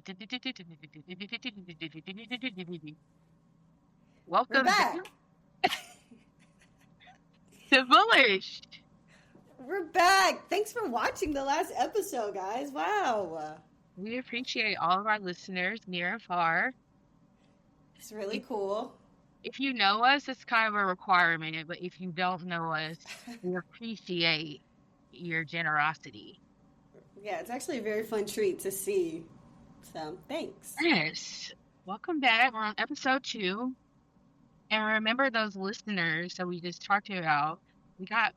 We're Welcome back back. to Bullish. We're back. Thanks for watching the last episode, guys. Wow. We appreciate all of our listeners near and far. It's really If, cool. if you know us, it's kind of a requirement, but if you don't know us, we appreciate your generosity. Yeah, it's actually a very fun treat to see. So, thanks. Yes. Welcome back. We're on episode 2. And remember those listeners that we just talked about. We got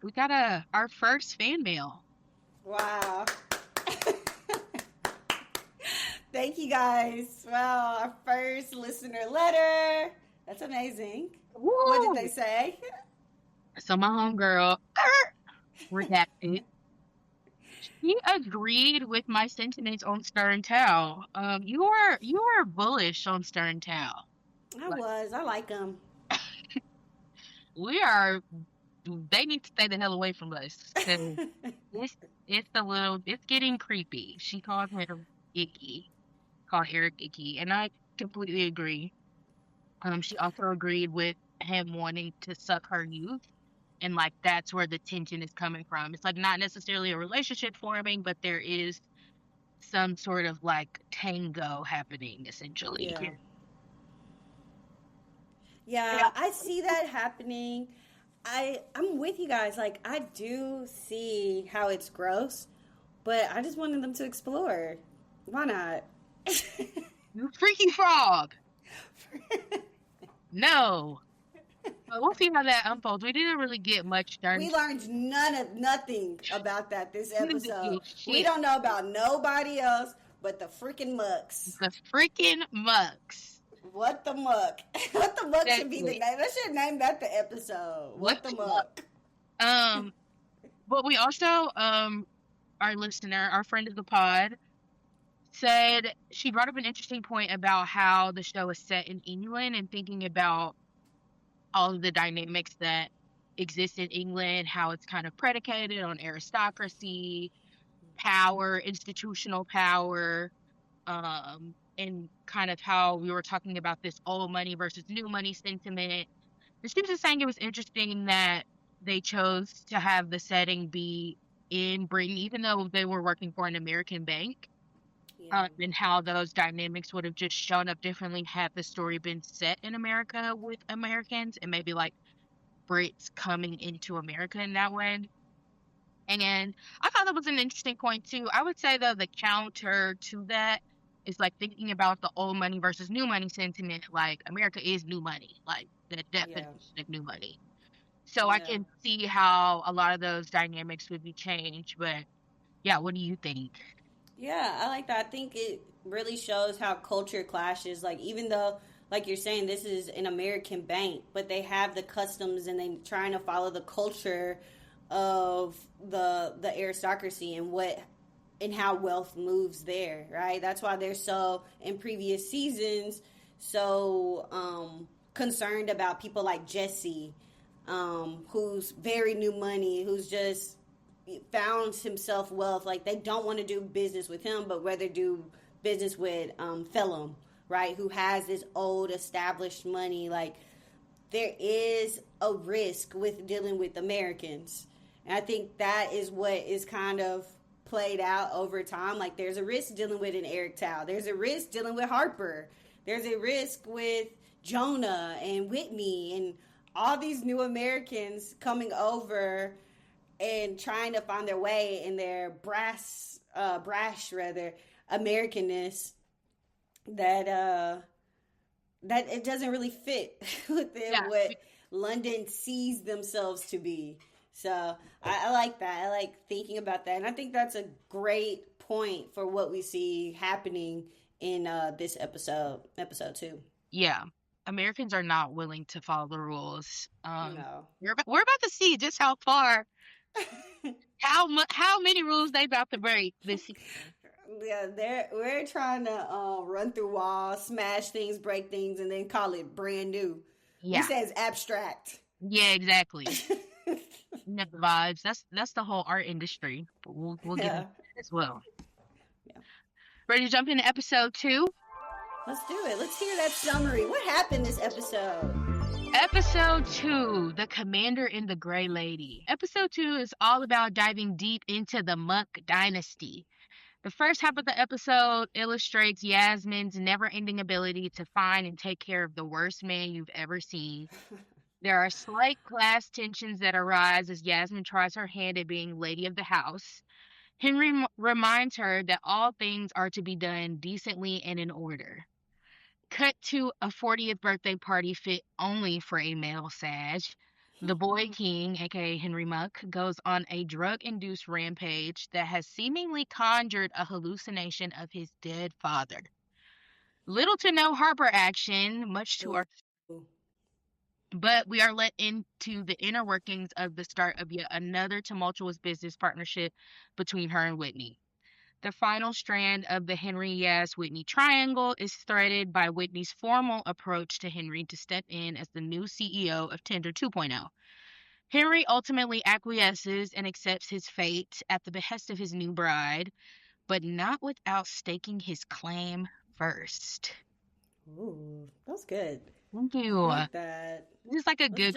our first fan mail. Wow. Thank you guys. Well, our first listener letter. That's amazing. What did Woo! they say? So my homegirl redacted. She agreed with my sentiments on Stern Towel. You are bullish on Stern Towel. Like I like them. we are. They need to stay the hell away from us because it's it's getting creepy. She called him icky, called Eric icky, and I completely agree. She also agreed with him wanting to suck her youth, and like that's where the tension is coming from. It's like not necessarily a relationship forming, but there is some sort of like tango happening essentially. Yeah. Yeah. Yeah, I see that happening. I'm with you guys. Like I do see how it's gross, but I just wanted them to explore. Why not? You freaky frog. No. But we'll see how that unfolds. We didn't really get much done. We learned nothing about that this We didn't episode. get We shit. don't know about nobody else but the freaking mucks. The freaking mucks. What the muck? What the muck should be the Exactly. name. I should name that the episode. What What the the muck? muck? Um, but we also, our listener, our friend of the pod, said she brought up an interesting point about how the show is set in England and thinking about all of the dynamics that exist in England, how it's kind of predicated on aristocracy, power, institutional power, and kind of how we were talking about this old money versus new money sentiment. And she was just saying it was interesting that they chose to have the setting be in Britain, even though they were working for an American bank, Yeah. and how those dynamics would have just shown up differently had the story been set in America with Americans and maybe like Brits coming into America in that way. And I thought that was an interesting point too. I would say though the counter to that is like thinking about the old money versus new money sentiment. Like America is new money, like the Yeah. definition of new money. So I Yeah. can see how a lot of those dynamics would be changed. But yeah, what do you think? Yeah, I like that. I think it really shows how culture clashes. Like, even though, like you're saying, this is an American bank, but they have the customs and they trying to follow the culture of the aristocracy and what and how wealth moves there, right? That's why they're so in previous seasons so concerned about people like Jesse, who's very new money, who's just found himself wealth. Like they don't want to do business with him, but rather do business with Phelim, right? Who has this old established money. Like there is a risk with dealing with Americans, and I think that is what is kind of played out over time. Like there's a risk dealing with an Eric Tao. There's a risk dealing with Harper. There's a risk with Jonah and Whitney and all these new Americans coming over and trying to find their way in their brash rather Americanness that that it doesn't really fit within Yeah, what London sees themselves to be. So I like that. I like thinking about that, and I think that's a great point for what we see happening in this episode 2. yeah. Americans are not willing to follow the rules. No. We're about to see just how far, how many rules they about to break this season. Yeah, we're trying to run through walls, smash things, break things, and then call it brand new. We Yeah, say it's abstract. yeah, exactly. You know the vibes. That's the whole art industry. But we'll get Yeah. into that as well. Yeah. Ready to jump into episode 2? Let's do it. Let's hear that summary. What happened this episode? Episode 2, The Commander and the Grey Lady. Episode 2 is all about diving deep into the Muck Dynasty. The first half of the episode illustrates Yasmin's never-ending ability to find and take care of the worst man you've ever seen. There are slight class tensions that arise as Yasmin tries her hand at being lady of the house. Henry reminds her that all things are to be done decently and in order. Cut to a 40th birthday party fit only for a male Sag. The Boy King, aka Henry Muck, goes on a drug-induced rampage that has seemingly conjured a hallucination of his dead father. Little to no Harper action, much to our... But we are let into the inner workings of the start of yet another tumultuous business partnership between her and Whitney. The final strand of the Henry-Yas-Whitney triangle is threaded by Whitney's formal approach to Henry to step in as the new CEO of Tinder 2.0. Henry ultimately acquiesces and accepts his fate at the behest of his new bride, but not without staking his claim first. Ooh, that was good. Thank you. I like that. This is like a good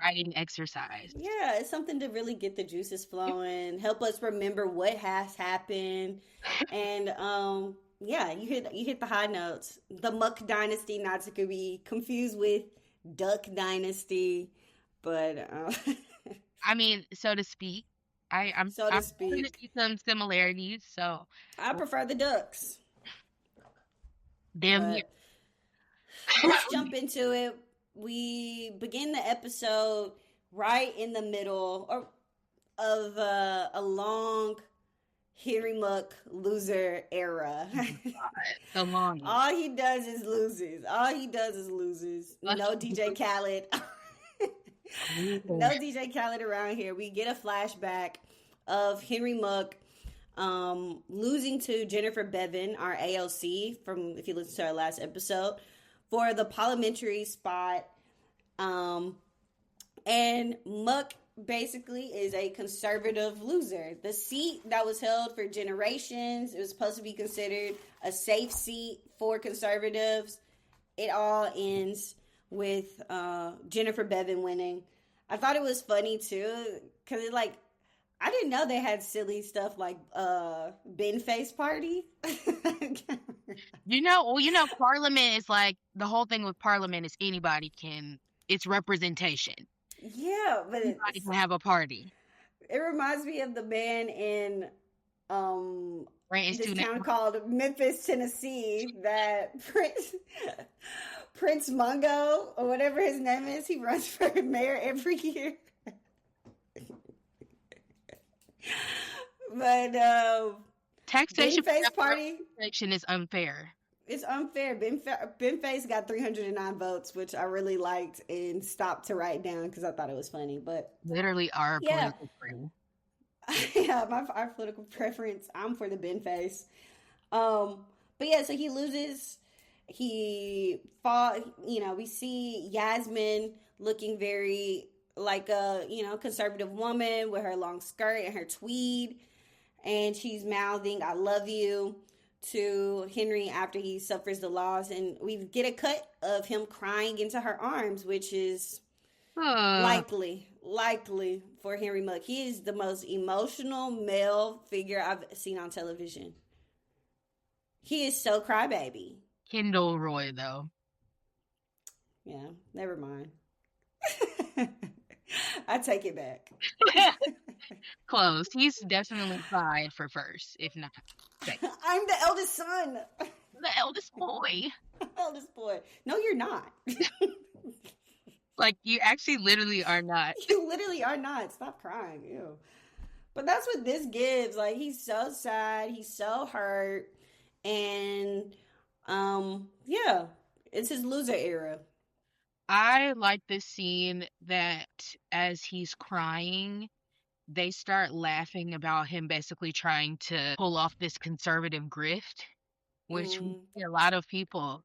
writing exercise. Yeah, it's something to really get the juices flowing, help us remember what has happened, and yeah, you hit the high notes. The Muck Dynasty, not to be confused with Duck Dynasty, but I mean, so to speak. I'm going to see some similarities. So I prefer the ducks. Damn. Let's jump into it. We begin the episode right in the middle of a long Henry Muck loser era. So long. All he does is loses. No DJ Khaled. No DJ Khaled around here. We get a flashback of Henry Muck losing to Jennifer Bevan, our AOC, from if you listen to our last episode, for the parliamentary spot. And Muck basically is a conservative loser. The seat that was held for generations, it was supposed to be considered a safe seat for conservatives. It all ends with Jennifer Bevan winning. I thought it was funny too, because I didn't know they had silly stuff like Ben Face Party. Parliament is like, the whole thing with Parliament is it's representation. Yeah, but anybody can have a party. It reminds me of the band in this town called Memphis, Tennessee, that Prince Mungo, or whatever his name is, he runs for mayor every year. But taxation Face Party is unfair. It's unfair. Ben Face got 309 votes, which I really liked and stopped to write down because I thought it was funny. But literally our political preference. Yeah, our political preference. I'm for the Ben Face. But yeah, so he loses. He fought. We see Yasmin looking very like a conservative woman with her long skirt and her tweed, and she's mouthing "I love you" to Henry after he suffers the loss, and we get a cut of him crying into her arms, which is likely for Henry Muck. He is the most emotional male figure I've seen on television. He is so crybaby. Kendall Roy, though. Yeah, never mind. I take it back. Close. He's definitely tied for first, if not second. I'm the eldest son. The eldest boy. Eldest boy. No, you're not. Like, you actually literally are not. You literally are not. Stop crying. Ew. But that's what this gives. Like, he's so sad. He's so hurt. And, yeah, it's his loser era. I like this scene that as he's crying, they start laughing about him basically trying to pull off this conservative grift, which a lot of people,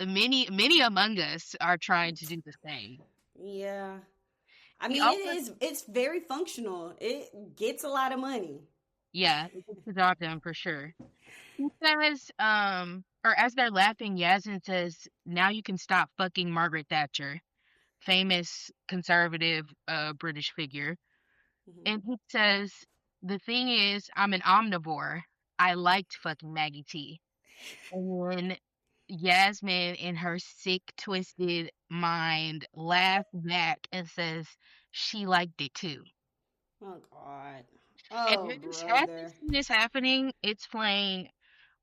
many among us, are trying to do the same. Yeah. I mean, it's very functional. It gets a lot of money. Yeah, it gets the job done for sure. He says, or as they're laughing, Yasmin says, "Now you can stop fucking Margaret Thatcher," famous conservative British figure. Mhm. And he says, "The thing is, I'm an omnivore. I liked fucking Maggie T." And then Yasmin, in her sick, twisted mind, laughs back and says she liked it too. Oh God. And Oh as brother. this scene is happening, it's playing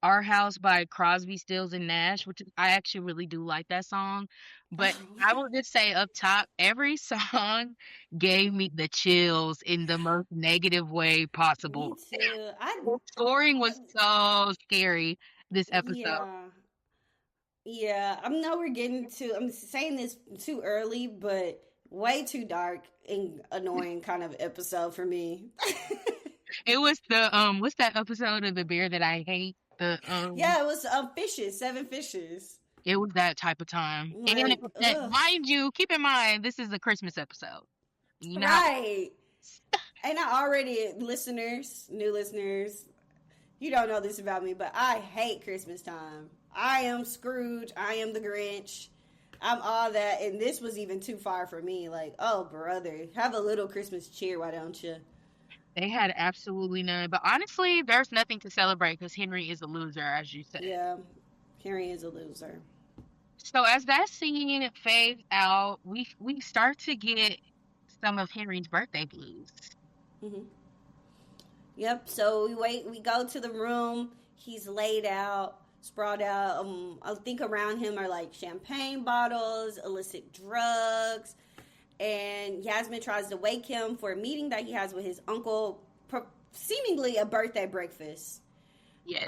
Our House by Crosby, Stills, and Nash, which I actually really do like that song. But I will just say up top, every song gave me the chills in the most negative way Me possible. too. The scoring was so scary this episode. Yeah. Yeah. I know we're getting to. I'm saying this too early, but way too dark and annoying kind of episode for me. It was the what's that episode of The Bear That I Hate? The Yeah, it was fishes, seven fishes. it was that type of time. And Like, ugh. mind you, keep in mind this is a Christmas episode. You know how Right. And I already, listeners, new listeners, you don't know this about me, but I hate Christmas time. I am Scrooge. I am the Grinch. I'm all that. And this was even too far for me. Like, oh, brother, have a little Christmas cheer, why don't you? they had absolutely none. But honestly, there's nothing to celebrate because Henry is a loser, as you said. Yeah, Harry is a loser. So as that scene fades out, we start to get some of Henry's birthday blues. Hmm. Yep. So we wait. We go to the room. He's laid out, sprawled out. I think around him are like champagne bottles, illicit drugs, and Yasmin tries to wake him for a meeting that he has with his uncle, seemingly a birthday breakfast Yes.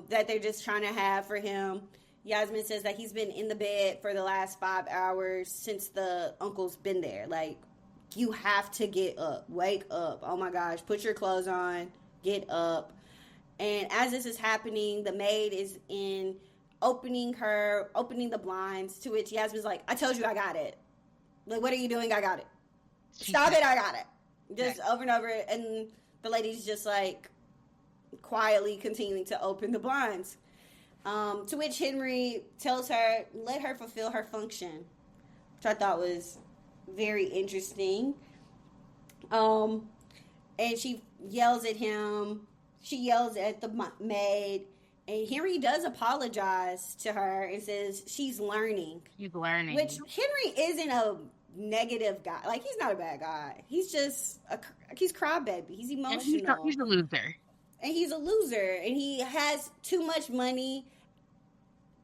that they're just trying to have for him. Yasmin says that he's been in the bed for the last 5 hours since the uncle's been there. Like, you have to get up, wake up. Oh my gosh, put your clothes on, get up. And as this is happening, the maid is in opening the blinds, to which Yasmin's like, I told you I got it. Like, what are you doing? I got it. She Stop said it, I got it. that. Just over and over. And the lady's just like quietly continuing to open the blinds. To which Henry tells her, let her fulfill her function, which I thought was very interesting. Um, and she yells at him. She yells at the maid. And Henry does apologize to her and says she's learning. He's learning. Which Henry isn't a negative guy. Like, he's not a bad guy. He's just he's crybaby. He's And emotional. he's a loser. And he's a loser. And he has too much money,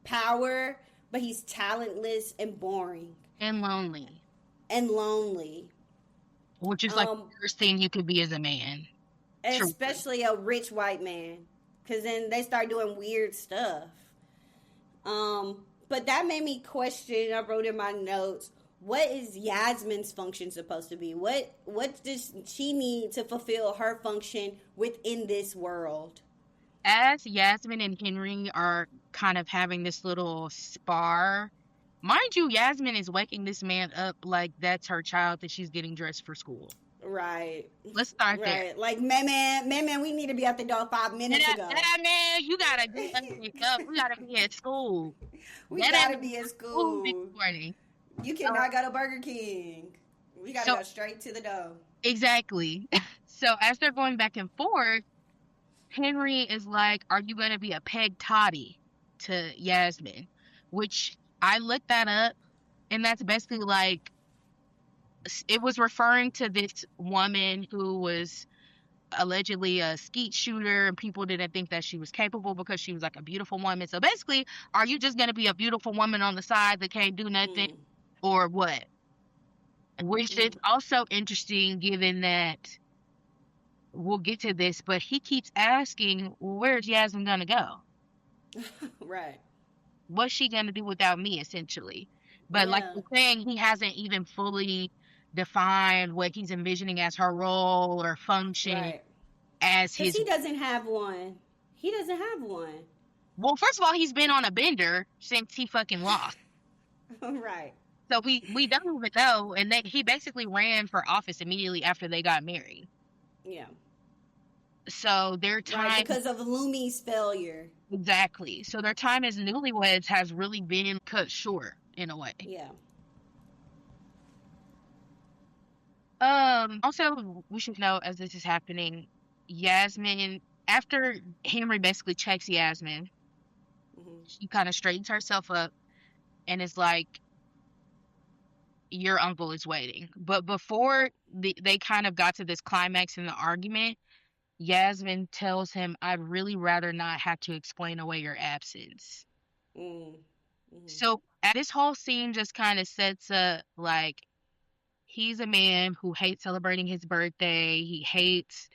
power, but he's talentless and boring And lonely. and lonely. Which is like the worst thing you could be as a man. Truthfully. Especially a rich white man, because then they start doing weird stuff. But that made me question. I wrote in my notes, what is Yasmin's function supposed to be? What does she need to fulfill her function within this world? As Yasmin and Henry are kind of having this little spar, mind you, Yasmin is waking this man up like that's her child that she's getting dressed for school. Right. Let's start there. Right. Like, man, we need to be at the door 5 minutes ago. Man, you gotta do something up. We gotta be at school. We That gotta ain't be at this school. morning. You cannot go to Burger King. We gotta go straight to the door. Exactly. So as they're going back and forth, Henry is like, "Are you gonna be a peg toddy?" to Yasmin, which I looked that up, and that's basically like it was referring to this woman who was allegedly a skeet shooter and people didn't think that she was capable because she was like a beautiful woman. So basically, are you just going to be a beautiful woman on the side that can't do nothing or what? Which is also interesting given that we'll get to this, but he keeps asking, well, where's Yasmin going to go? Right. What's she going to do without me, essentially? But like you're saying, he hasn't even fully defined what he's envisioning as her role or function as his. Because he doesn't have one. He doesn't have one. Well, first of all, he's been on a bender since he fucking lost. Right. So we don't even know, and he basically ran for office immediately after they got married. Yeah. So their time because of Lumi's failure. Exactly. So their time as newlyweds has really been cut short in a way. Yeah. Also, we should note as this is happening, Yasmin, after Henry basically checks Yasmin, Hmm. she kind of straightens herself up and is like, your uncle is waiting. But before they kind of got to this climax in the argument, Yasmin tells him, I'd really rather not have to explain away your absence. Mm. Hmm. So this whole scene just kind of sets up like he's a man who hates celebrating his birthday. He hates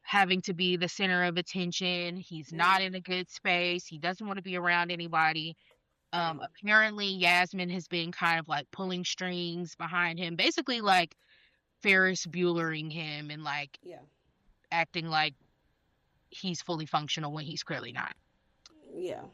having to be the center of attention. He's not Hmm. in a good space. He doesn't want to be around anybody. Yeah. Apparently, Yasmin has been kind of like pulling strings behind him, basically like Ferris Buellering him and like Yeah. acting like he's fully functional when he's clearly not. Yeah.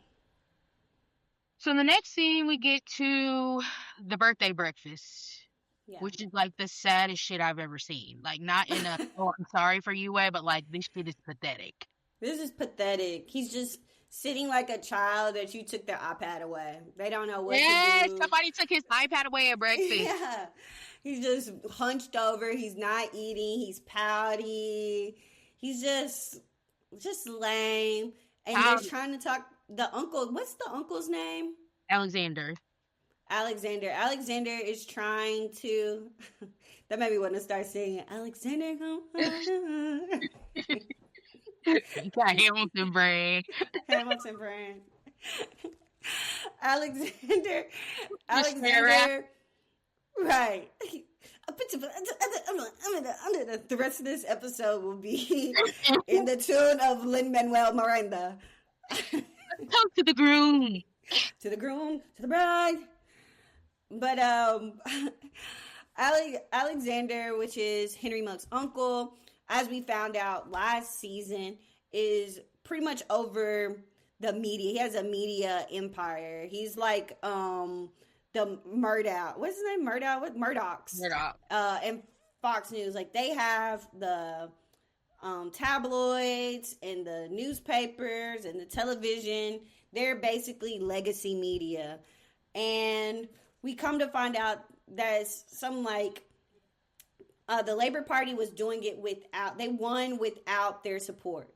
So, in the next scene, we get to the birthday breakfast, Yeah. which is like the saddest shit I've ever seen. Like, not in a, oh, I'm sorry for you way, but like, this shit is pathetic. This is pathetic. He's just sitting like a child that you took their iPad away. They don't know what to Yes, do. somebody took his iPad away at breakfast. Yeah. He's just hunched over. He's not eating. He's pouty. He's just lame. And they're Um, trying to talk the uncle. What's the uncle's name? Alexander. Alexander. Alexander is trying to. That made me want to start singing. Alexander, come on. You got Hamilton brain. Hamilton brand. Alexander. Just Sarah. Alexander. Right. The rest of this episode will be in the tune of Lin-Manuel Miranda. Talk to the groom. To the groom, to the bride. But Alexander, which is Henry Monk's uncle, as we found out last season, is pretty much over the media. He has a media empire. He's like the Murdoch. What's his name? Murdoch? What Murdoch's? Murdoch. And Fox News. Like they have the tabloids and the newspapers and the television. They're basically legacy media. And we come to find out that some like the Labor Party was doing it without, they won without their support.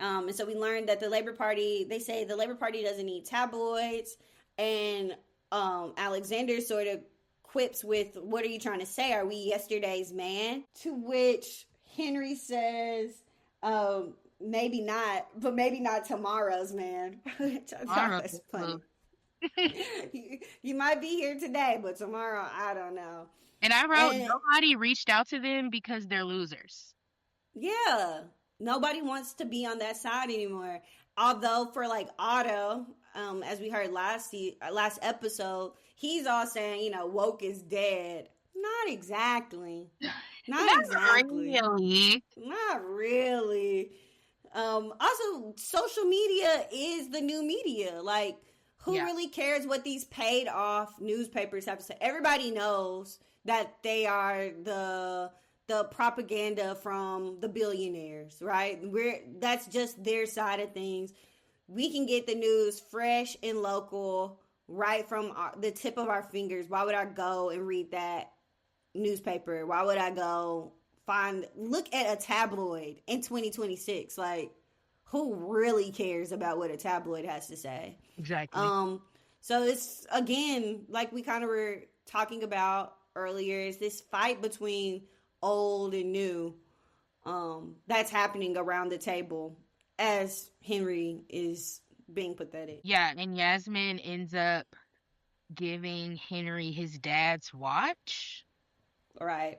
And so we learned that the Labor Party, they say the Labor Party doesn't need tabloids. And Alexander sort of quips with, what are you trying to say? Are we yesterday's man? To which Henry says, maybe not, but maybe not tomorrow's man. Which I thought was funny. You might be here today, but tomorrow, I don't know. And I wrote, nobody reached out to them because they're losers. Yeah. Nobody wants to be on that side anymore. Although for like Otto, as we heard last episode, he's all saying, you know, woke is dead. Not exactly. Not exactly. Really. Not really. Also, social media is the new media. Like, who really cares what these paid off newspapers have to say? Everybody knows that they are the propaganda from the billionaires, right? That's just their side of things. We can get the news fresh and local right from the tip of our fingers. Why would I go and read that newspaper? Why would I go look at a tabloid in 2026? Like, who really cares about what a tabloid has to say? Exactly. So it's, again, like we kind of were talking about earlier, is this fight between old and new that's happening around the table as Henry is being pathetic. Yeah, and Yasmin ends up giving Henry his dad's watch. Right.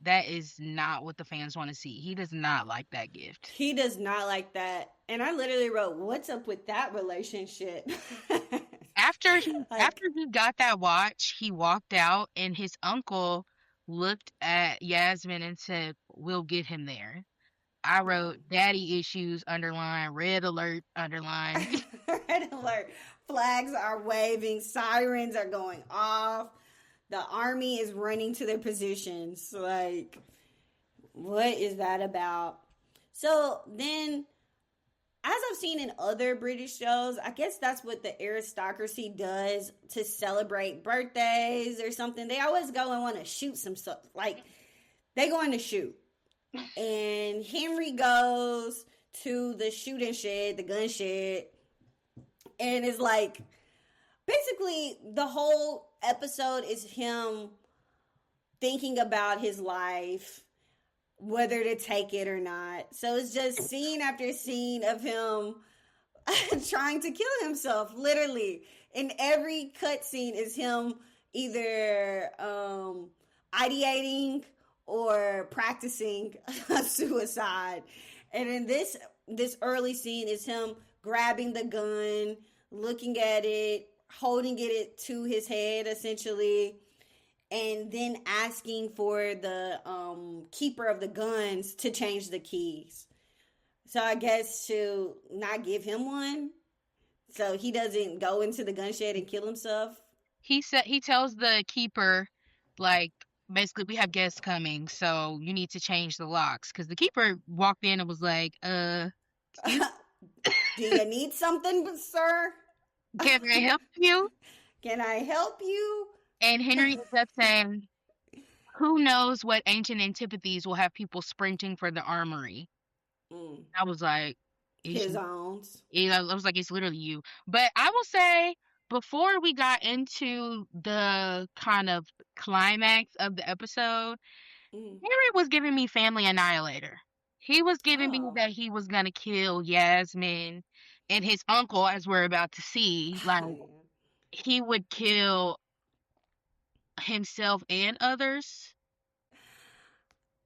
That is not what the fans want to see. He does not like that gift. He does not like that. And I literally wrote, what's up with that relationship? After he got that watch, he walked out and his uncle looked at Yasmin and said, we'll get him there. I wrote daddy issues, underline, red alert, underline. Red alert. Flags are waving. Sirens are going off. The army is running to their positions. Like, what is that about? So then as I've seen in other British shows, I guess that's what the aristocracy does to celebrate birthdays or something. They always go and want to shoot some stuff. Like, they going to shoot. And Henry goes to the shooting shed, the gun shed, and it's like, basically, the whole episode is him thinking about his life, whether to take it or not. So it's just scene after scene of him trying to kill himself, literally. In every cutscene is him either ideating or practicing suicide. And in this early scene is him grabbing the gun, looking at it, holding it to his head essentially, and then asking for the keeper of the guns to change the keys. So I guess to not give him one, so he doesn't go into the gun shed and kill himself. He tells the keeper, like, basically, we have guests coming, so you need to change the locks. Because the keeper walked in and was like, excuse, Do you need something, sir? can I help you? Can I help you? And Henry ends up saying, who knows what ancient antipathies will have people sprinting for the armory. I was like, His own. I was like, it's literally you. But I will say, before we got into the kind of climax of the episode, Henry was giving me Family Annihilator. He was giving me that he was going to kill Yasmin and his uncle, as we're about to see. Like, he would kill himself and others.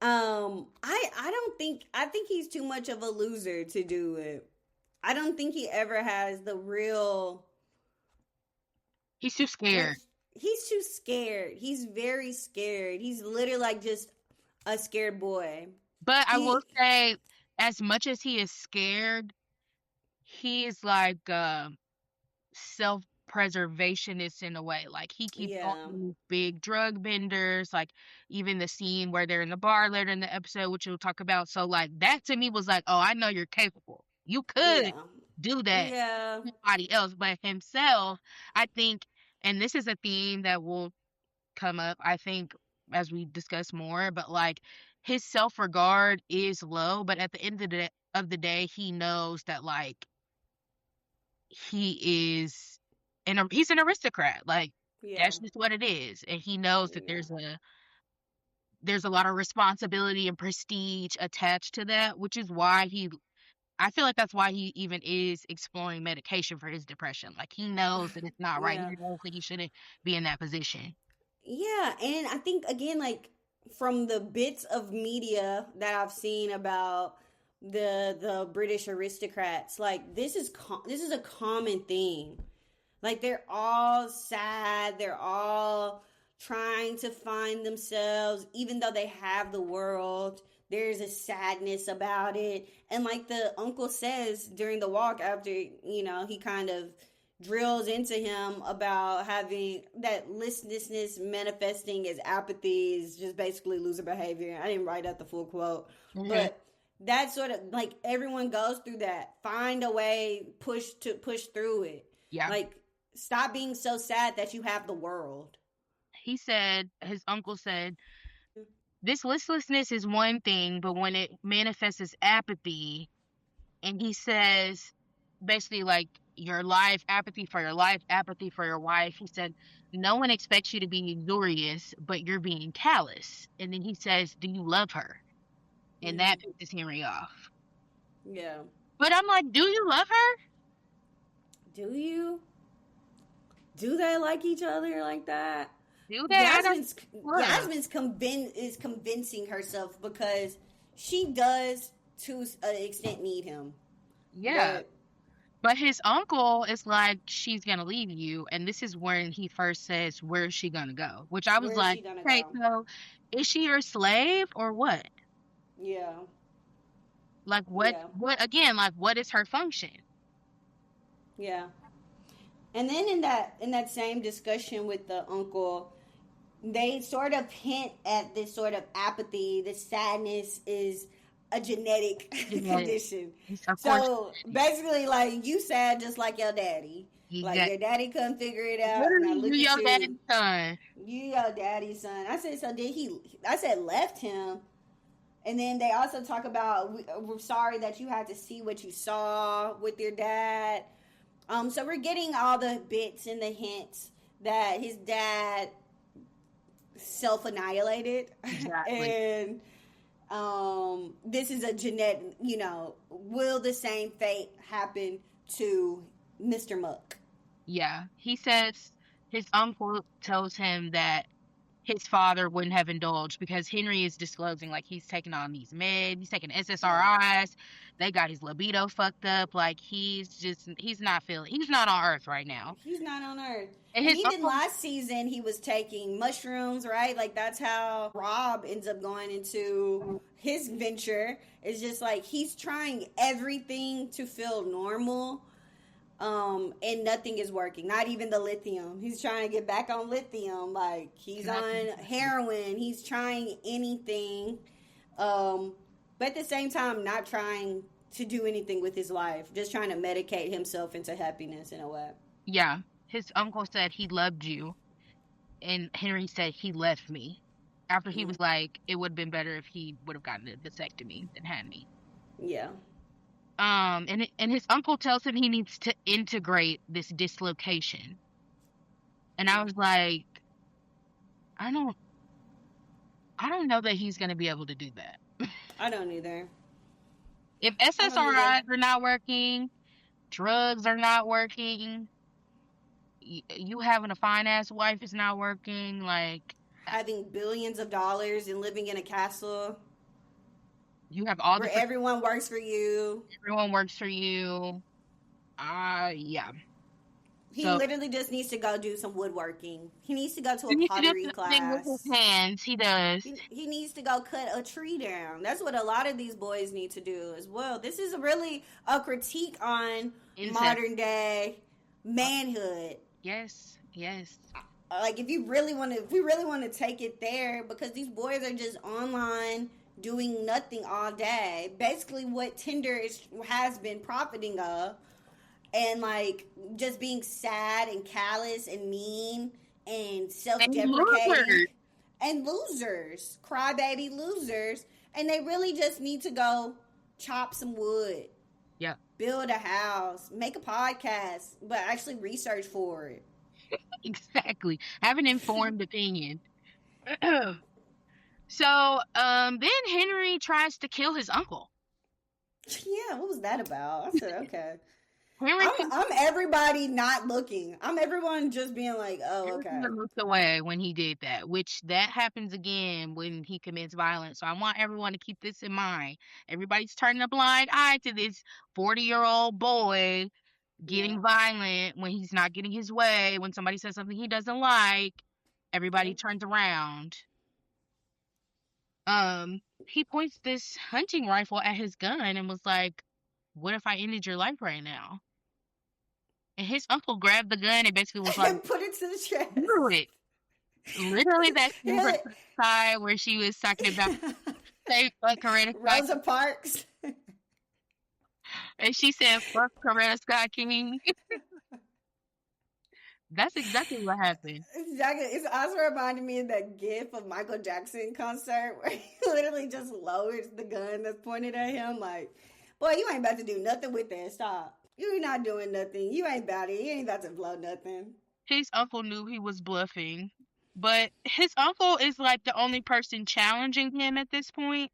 I think he's too much of a loser to do it. I don't think he ever has the real. He's too scared. He's too scared. He's very scared. He's literally like just a scared boy. But I will say, as much as he is scared, he is like self-preservationist in a way. Like, he keeps on these big drug benders, like even the scene where they're in the bar later in the episode, which we'll talk about. So like, that to me was like, oh, I know you're capable. You could do that to somebody else, but himself, I think, and this is a theme that will come up, I think, as we discuss more, but like, his self-regard is low, but at the end of the day, he knows that, like, he's an aristocrat. Like, that's just what it is. And he knows that there's a lot of responsibility and prestige attached to that, which is why I feel like that's why he even is exploring medication for his depression. Like, he knows that it's not right. He knows that he shouldn't be in that position. Yeah, and I think, again, like, from the bits of media that I've seen about the British aristocrats, like, this is a common thing. Like, they're all sad, they're all trying to find themselves, even though they have the world. There's a sadness about it. And like the uncle says during the walk, after, he kind of drills into him about having that listlessness manifesting as apathy is just basically loser behavior. I didn't write out the full quote, but that sort of, like, everyone goes through that. Find a way, push through it. Yeah. Like, stop being so sad that you have the world. His uncle said, this listlessness is one thing, but when it manifests as apathy, and he says, basically, like, your life, apathy for your life, apathy for your wife. He said, no one expects you to be uxorious, but you're being callous. And then he says, do you love her? And that pisses Henry off. Yeah. But I'm like, do you love her? Do you? Do they like each other like that? Do they? Yasmin's convincing herself, because she does, to an extent, need him. Yeah. But his uncle is like, she's going to leave you. And this is when he first says, where's she going to go? Which I was like, okay, so is she your slave or what? Yeah. Like, what is her function? Yeah. And then in that same discussion with the uncle, they sort of hint at this sort of apathy, this sadness is a genetic Genetic. condition. Of course. So basically, like you said, just like your daddy. Like Exactly. your daddy couldn't figure it out. Now Literally, you look at your daddy's you. son. You your daddy's son. I said, so did he? I said, left him. And then they also talk about, we're sorry that you had to see what you saw with your dad. So we're getting all the bits and the hints that his dad self annihilated, Exactly. and this is a genetic. Will the same fate happen to Mr. Muck? Yeah. He says his uncle tells him that his father wouldn't have indulged because Henry is disclosing like he's taking on these meds, he's taking Yeah. SSRIs, they got his libido fucked up, like he's not on earth right now. He's not on Earth. And And his even uncle last season, he was taking mushrooms, right? Like that's how Rob ends up going into his venture. It's just like he's trying everything to feel normal, and nothing is working. Not even the lithium. He's trying to get back on lithium. Like he's on heroin. He's trying anything, but at the same time, not trying to do anything with his life. Just trying to medicate himself into happiness in a way. yeah, his uncle said he loved you and Henry said he left me. After he Mm, was like, it would have been better if he would have gotten a vasectomy than had me. yeah. And his uncle tells him he needs to integrate this dislocation. And I Mm. was like, I don't I don't know that he's gonna be able to do that. I don't either. If I don't either. SSRIs are not working, drugs are not working, you having a fine ass wife is not working, like Having billions of dollars and living in a castle you have all the where everyone works for you. everyone works for you. Yeah. He So literally just needs to go do some woodworking. He needs to go to he a needs to do pottery something with his class. hands. He does. He needs to go cut a tree down. That's what a lot of these boys need to do as well. This is really a critique on Incest. modern day manhood. Yes. Yes. Like if we really want to take it there, because these boys are just online doing nothing all day. Basically, what has been profiting of, and like just being sad and callous and mean and And self-deprecating losers. and losers, crybaby losers, and they really just need to go chop some wood, Yeah. build a house, make a podcast, but actually research for it. Exactly. Have an informed opinion. So, then Henry tries to kill his uncle. Yeah, what was that about? I said, okay. Henry I'm everybody not looking. I'm everyone just being like, oh, Henry okay. looked away when he did that, which that happens again when he commits violence. So I want everyone to keep this in mind. Everybody's turning a blind eye to this 40-year-old boy Yeah. getting violent when he's not getting his way, when somebody says something he doesn't like, everybody Yep. turns around. He points this hunting rifle at his gun and was like, "What if I ended your life right now?" And his uncle grabbed the gun and basically was like, And put it to the chest. "Do it." Literally that scene from Really? Side where she was talking about say fuck Coretta Scott Rosa Parks. and she said fuck Coretta Scott King. That's exactly what happened. Exactly. It's also reminded me of that gif of Michael Jackson concert where he literally just lowers the gun that's pointed at him like, boy, you ain't about to do nothing with that. Stop. You're not doing nothing. You ain't about it. You ain't about to blow nothing. His uncle knew he was bluffing, but his uncle is like the only person challenging him at this point.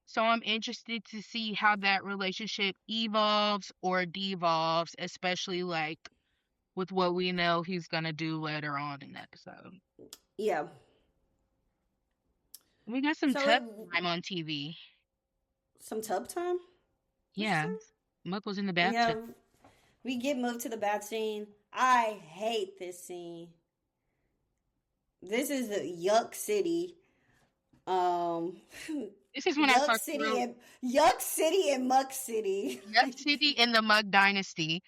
So I'm interested to see how that relationship evolves or devolves, especially like with what we know he's gonna do later on in the episode. Yeah. We got some So tough time on TV. some tub time? What you Yeah, say? Muck was in the Yeah, bathtub. we get moved to the bath scene. I hate this scene. This is the Yuck City. Um, This is when I start to real Yuck City and Muck City. Yuck City in the Muck Dynasty.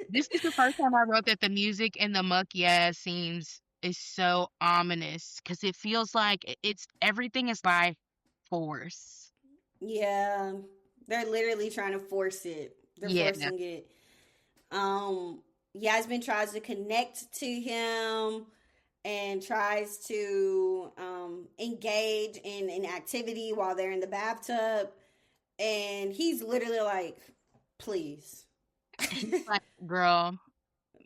This is the first time I wrote that the music in the Muck Yeah scenes is so ominous because it feels like it's everything is by force. Yeah, they're literally trying to force it. They're Yeah. forcing it. Um, Yasmin tries to connect to him and tries to engage in an activity while they're in the bathtub, and he's literally like, "Please." Like, girl,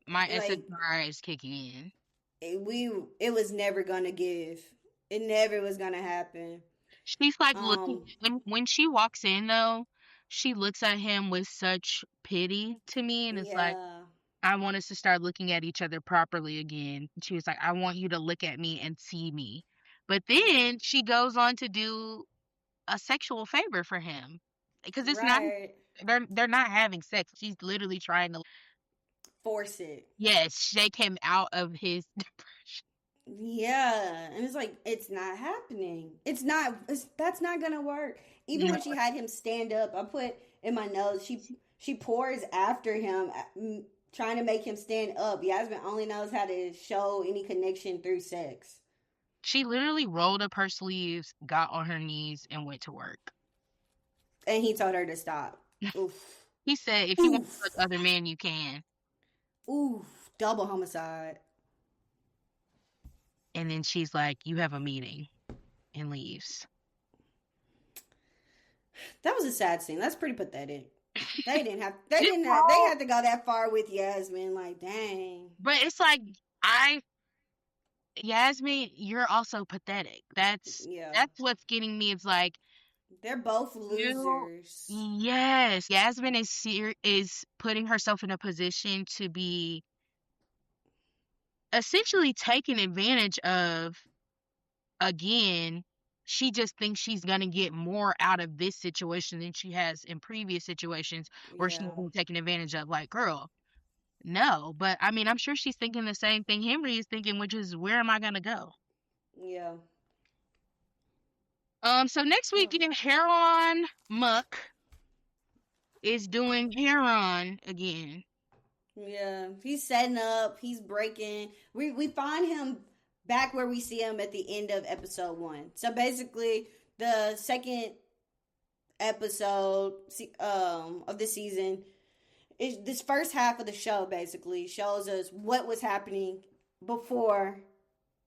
my Like SSRI is kicking in. it was never gonna give. It never was gonna happen. She's like looking Um, when she walks in though, she looks at him with such pity to me and it's like, yeah, I want us to start looking at each other properly again. She was like, I want you to look at me and see me. But then she goes on to do a sexual favor for him. Because it's not right. they're not having sex. She's literally trying to, Force it. yes, shake him out of his depression. Yeah, and it's like it's not happening. It's not. That's not gonna work. Even No, when she had him stand up, I put in my notes. She pours after him, trying to make him stand up. Yasmin only knows how to show any connection through sex, she literally rolled up her sleeves, got on her knees, and went to work. and he told her to stop. Oof, He said, if you want to fuck oof, other men, you can. oof. Double homicide. And then she's like, you have a meeting, and leaves. That was a sad scene. That's pretty pathetic. They didn't have. They It's didn't have. They all, had to go that far with Yasmin. Like, dang. but it's like, I, Yasmin, you're also pathetic. Yeah, That's what's getting me. It's like, they're both you, losers. yes, Yasmin is putting herself in a position to be essentially taken advantage of again. She just thinks she's gonna get more out of this situation than she has in previous situations where she's Yeah, been taken advantage of. Like, girl, no. But I mean, I'm sure she's thinking the same thing Henry is thinking, which is, where am I gonna go? yeah. So next week, Oh, getting hair on, Muck is doing hair on again. yeah. He's setting up. He's breaking. We find him back where we see him at the end of episode one. So basically, the second episode of the season is this first half of the show. Basically, shows us what was happening before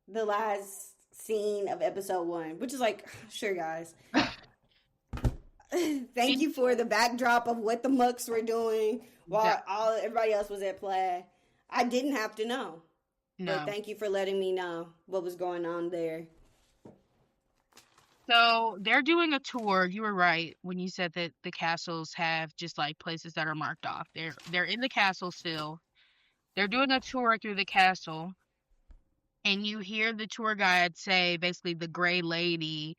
the last scene of episode one, which is like, sure, guys. Thank And you for the backdrop of what the Mucks were doing that, while all everybody else was at play. I didn't have to know, but no. thank you for letting me know what was going on there. So they're doing a tour. You were right when you said that the castles have just like places that are marked off. They're in the castle still. They're doing a tour through the castle, and you hear the tour guide say basically the gray lady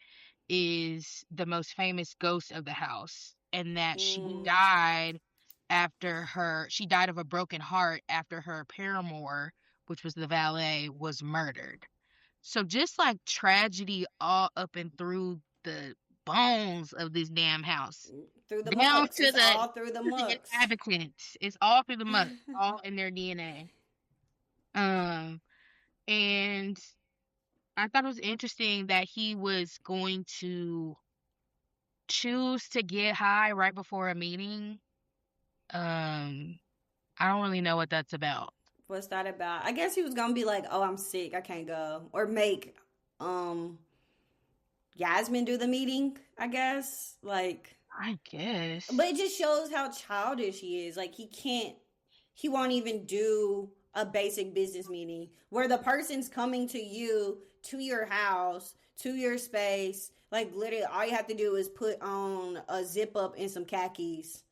is the most famous ghost of the house, and that Mm, she died of a broken heart after her paramour, which was the valet, was murdered. So just like tragedy all up and through the bones of this damn house, through the down Mucks, to it's all through the the Mucks. inhabitants. It's all through the muck, all in their DNA. Um, and I thought it was interesting that he was going to choose to get high right before a meeting. Um, I don't really know what that's about. What's that about? I guess he was gonna be like, "Oh, I'm sick, I can't go," or make um Yasmin do the meeting. I guess like I but guess. it just shows how childish he is. Like he won't even do a basic business meeting where the person's coming to you, to your house, to your space. Like literally all you have to do is put on a zip up and some khakis.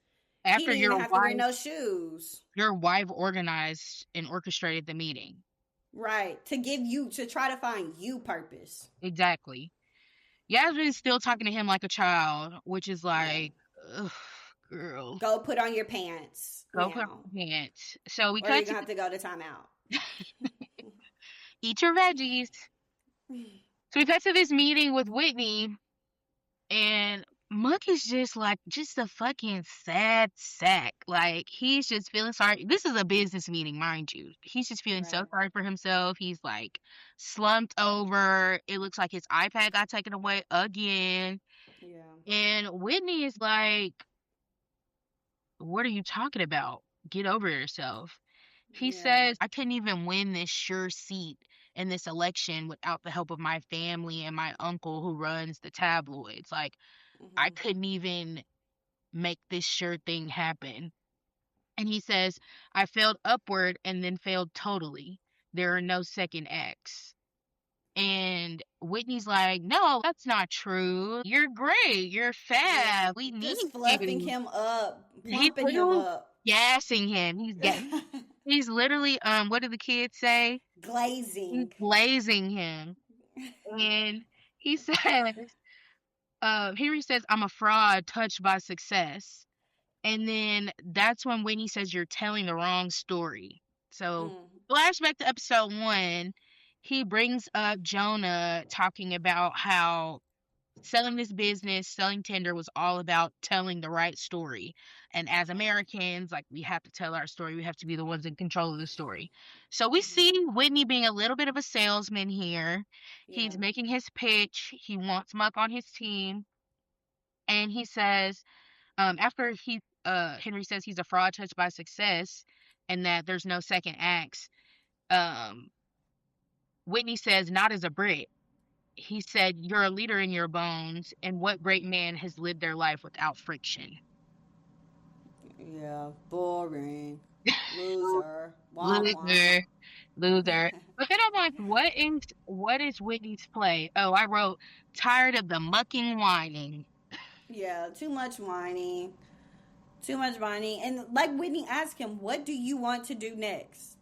He After didn't even have to wear no shoes. your wife organized and orchestrated the meeting. Right. To give you to try to find you purpose. Exactly. Yasmin's still talking to him like a child, which is Yeah. like, ugh, girl, Go put on your pants go put now. on pants. So we Or you're cut gonna to have to go to timeout. eat your veggies. So we cut to this meeting with Whitney, and Muck is just like, just a fucking sad sack. Like, he's just feeling sorry. This is a business meeting, mind you. He's just feeling so Right. sorry for himself. He's like slumped over. It looks like his iPad got taken away again. Yeah. And Whitney is like, what are you talking about? Get over yourself. He Yeah. says, I couldn't even win this sure seat in this election without the help of my family and my uncle who runs the tabloids. Like, I Hmm. couldn't even make this sure thing happen. And he says, I failed upward and then failed totally. There are no second acts. And Whitney's like, no, that's not true. You're great. You're Yeah. fab. We need Just fluffing you. him up, He's plumping him literally up, gassing him. He's literally what do the kids say? He's glazing. blazing him. And he says, Henry says, I'm a fraud touched by success. And then that's when Whitney says, you're telling the wrong story. So, Mm. flashback to episode 1, he brings up Jonah talking about how selling this business, selling Tinder was all about telling the right story. And as Americans, like, we have to tell our story. We have to be the ones in control of the story. So we Hmm. see Whitney being a little bit of a salesman here. Yeah. He's making his pitch. He wants Muck on his team. And he says, after Henry says he's a fraud touched by success and that there's no second acts, um, Whitney says, not as a Brit. He said, you're a leader in your bones, and what great man has lived their life without friction? Yeah. Boring. Loser. Wah wah. Loser, loser. But then I'm like, what is Whitney's play? Oh, I wrote, tired of the mucking whining. Yeah. Too much whining. Too much whining. And like Whitney asked him, what do you want to do next?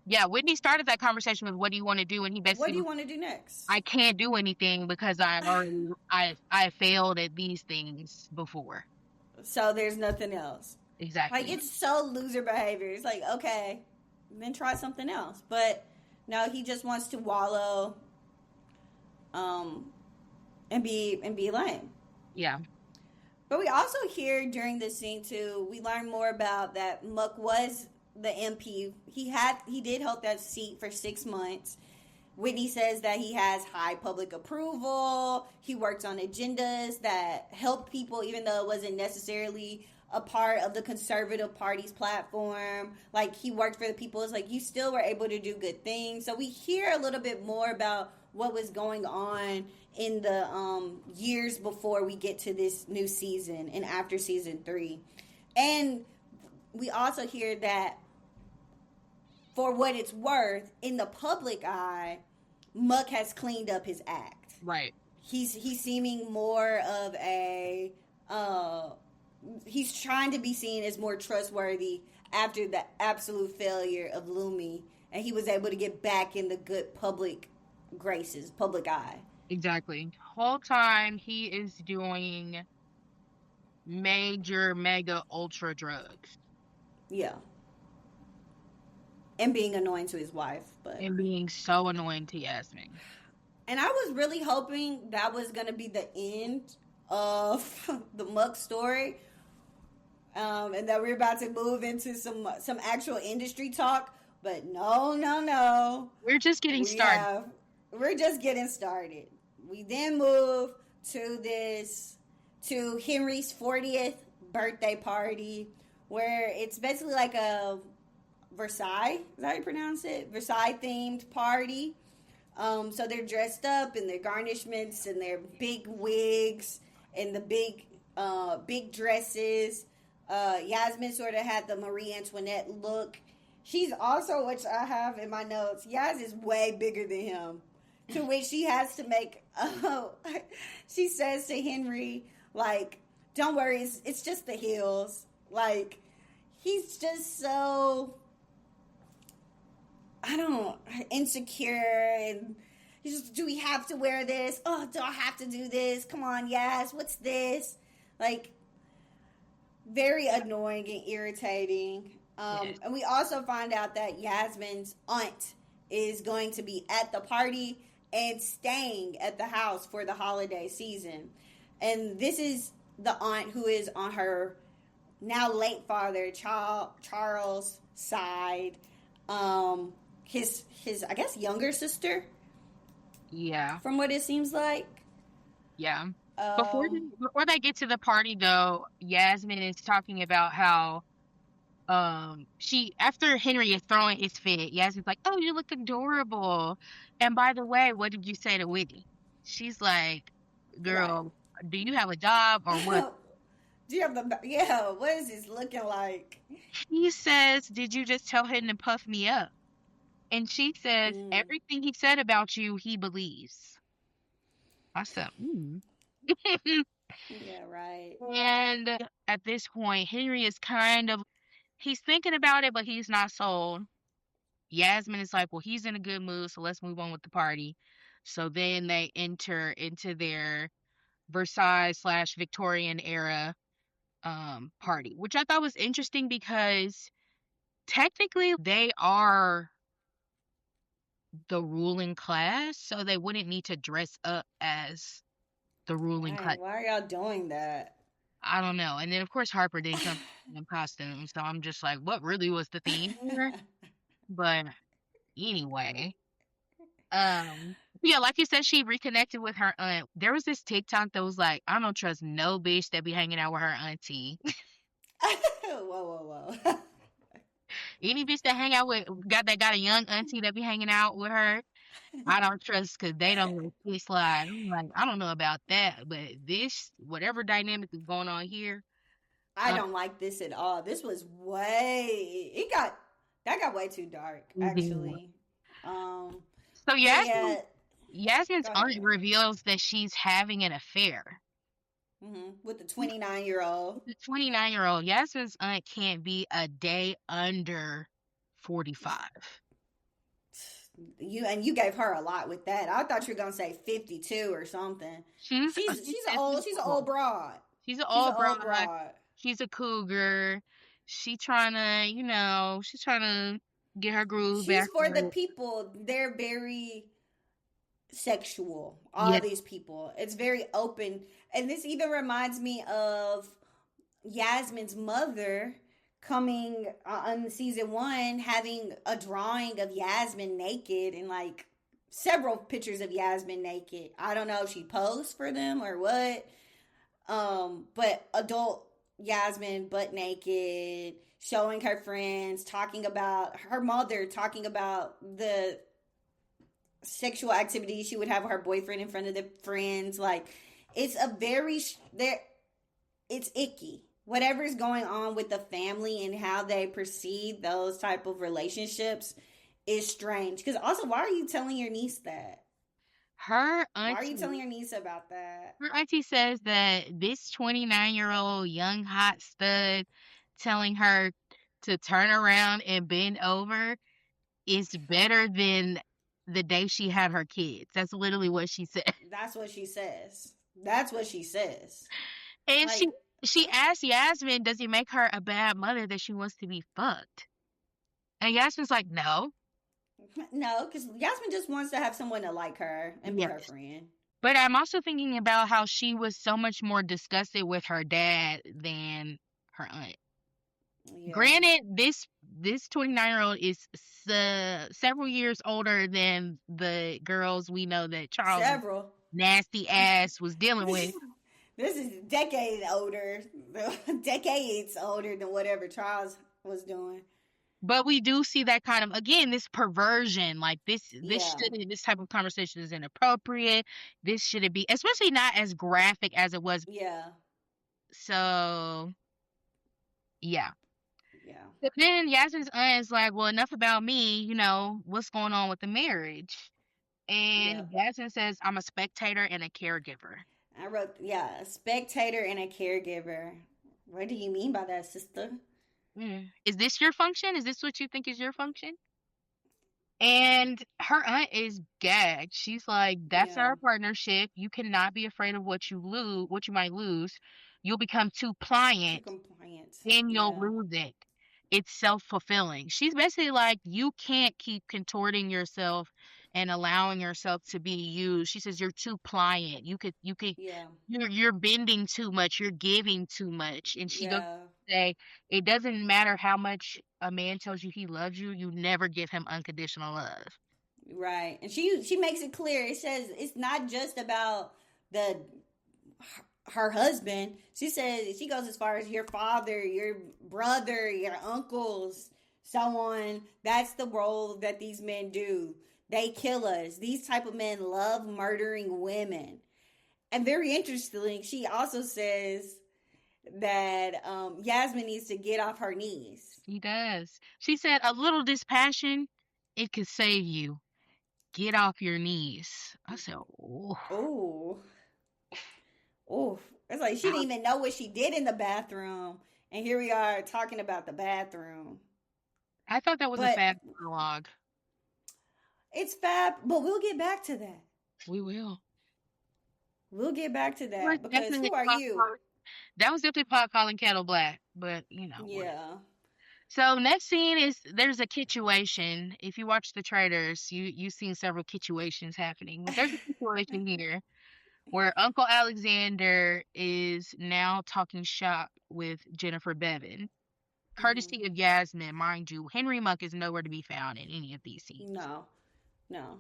Yeah, Whitney started that conversation with, what do you want to do? And he What do basically, you want to do next? I can't do anything because I failed at these things before. So there's nothing else. Like, Exactly. it's so loser behavior. It's like, okay, then try something else. But no, he just wants to wallow, um, and be lame. Yeah. But we also hear during this scene too, we learn more about that Muck was the MP. He did hold that seat for 6 months. Whitney says that he has high public approval. He works on agendas that help people, even though it wasn't necessarily a part of the Conservative Party's platform. Like, he worked for the people. It's like you still were able to do good things. So we hear a little bit more about what was going on in the years before we get to this new season and after season 3. And we also hear that, for what it's worth, in the public eye, Muck has cleaned up his act. Right. He's seeming more of a he's trying to be seen as more trustworthy after the absolute failure of Lumi, and he was able to get back in the good public graces, public eye. Exactly. Whole time he is doing major, mega, ultra drugs Yeah, and being annoying to his wife, but and being so annoying to Yasmin. and I was really hoping that was gonna be the end of the Muck story, and that we're about to move into some actual industry talk. But no, no, no. We're just getting We started. have we're just getting started. We then move to Henry's 40th birthday party, where it's basically like a Versailles, is that how you pronounce it? Versailles themed party. So they're dressed up in their garnishments and their big wigs and the big dresses. Yasmin sort of had the Marie Antoinette look. She's also, which I have in my notes, Yaz is way bigger than him. To which she has to make, she says to Henry, like, don't worry, it's just the heels. Like, he's just so, I don't, insecure, and he's just, do we have to wear this? Oh, do I have to do this? Come on, Yaz, what's this? Like, very annoying and irritating. Yes. And we also find out that Yasmin's aunt is going to be at the party and staying at the house for the holiday season. And this is the aunt who is on her now late father, Charles' side. His I guess younger sister, Yeah. from what it seems like. Yeah. Before they get to the party though, Yasmin is talking about how she after Henry is throwing his fit, Yasmin's like, "Oh, you look adorable." And by the way, what did you say to Whitney? She's like, Right. "Girl, do you have a job or what?" Do you have the, yeah, what is this looking like? He says, "Did you just tell him to puff me up?" And she says, Mm, "Everything he said about you, he believes." I said, "Hmm." yeah, right. And at this point, Henry is kind of he's thinking about it, but he's not sold. Yasmin is like, well, he's in a good mood, so let's move on with the party. So then they enter into their Versailles slash Victorian era party, which I thought was interesting because technically they are the ruling class, so they wouldn't need to dress up as the ruling Right. class. Why are y'all doing that? I don't know. And then of course Harper didn't come in costume, so I'm just like, what really was the theme here? But anyway, yeah, like you said, she reconnected with her aunt. There was this TikTok that was like, I don't trust no bitch that be hanging out with her auntie. Whoa, whoa. Any bitch that hang out with got a young auntie that be hanging out with her, I don't trust because they don't let shit slide. I'm like, I don't know about that, but this whatever dynamic is going on here, I uh, don't like this at all. This was way, that got way too dark, mhm. actually. Um, So but yeah, Yasmin's go ahead, aunt go ahead. reveals that she's having an affair. With the 29-year-old. The 29-year-old Yasmin's aunt can't be a day under 45. You gave her a lot with that. I thought you were gonna say 52 or something. She's She's an old 54. broad. She's an She's an old old broad. broad. She's a cougar. She's trying to get her groove She's back for the right. people. They're very sexual. All Yes. these people. It's very open. And this even reminds me of Yasmin's mother coming on season one, having a drawing of Yasmin naked and like several pictures of Yasmin naked. I don't know if she posed for them or what. But adult Yasmin butt naked, showing her friends, talking about her mother, talking about the sexual activity she would have with her boyfriend in front of the friends. Like, it's a very there. It's icky. Whatever's going on with the family and how they perceive those type of relationships is strange. Because also, why are you telling your niece that? Her Why are you auntie telling your niece about that? her auntie says that this 29-year-old young hot stud telling her to turn around and bend over is better than the day she had her kids. That's literally what she said. That's what she says. That's what she says. And Like, she asked Yasmin, does it make her a bad mother that she wants to be fucked? And Yasmin's like, no. no, because Yasmin just wants to have someone to like her and be her Yes. friend. But I'm also thinking about how she was so much more disgusted with her dad than her aunt. Yeah. Granted, this 29-year-old is several years older than the girls we know that Charles' Several. nasty ass was dealing This with. is this is decades older than whatever Charles was doing. But we do see that kind of again this perversion, like Yeah, this type of conversation is inappropriate. This shouldn't be, especially not as graphic as it was. yeah, So yeah. yeah, But then Yasmin's aunt is like, well, enough about me. What's going on with the marriage? yeah. And Yasmin says, I'm a spectator and a caregiver. I wrote, yeah, a spectator and a caregiver. What do you mean by that, sister? Is this your function? Is this what you think is your function? And her aunt is gagged. She's like, that's Yeah, our partnership. You cannot be afraid of what you might lose. You'll become too pliant, too compliant. then you'll Yeah, lose it. It's self-fulfilling. She's basically like, you can't keep contorting yourself and allowing yourself to be used. She says you're too pliant. yeah, You're bending too much. You're giving too much. And she goes yeah. to say, it doesn't matter how much a man tells you he loves you, you never give him unconditional love. Right, and she makes it clear. It says it's not just about the her husband. She says she goes as far as your father, your brother, your uncles, so on. That's the role that these men do. They kill us. These type of men love murdering women. And very interestingly, she also says that Yasmin needs to get off her knees. He does. She said, a little dispassion, it could save you. Get off your knees. I said, oh. Oh, oh. It's like she didn't even know what she did in the bathroom. And here we are talking about the bathroom. I thought that was a But fab monologue. it's fab, but we'll get back to that. We will. We'll get back to that because Definitely who are you? that was definitely pot calling kettle black, but you know, whatever. Yeah. So next scene is there's a situation. If you watch the trailers, you've seen several situations happening. But there's a situation here where Uncle Alexander is now talking shop with Jennifer Bevan. Hmm. Courtesy of Yasmin, mind you, Henry Monk is nowhere to be found in any of these scenes. No, no.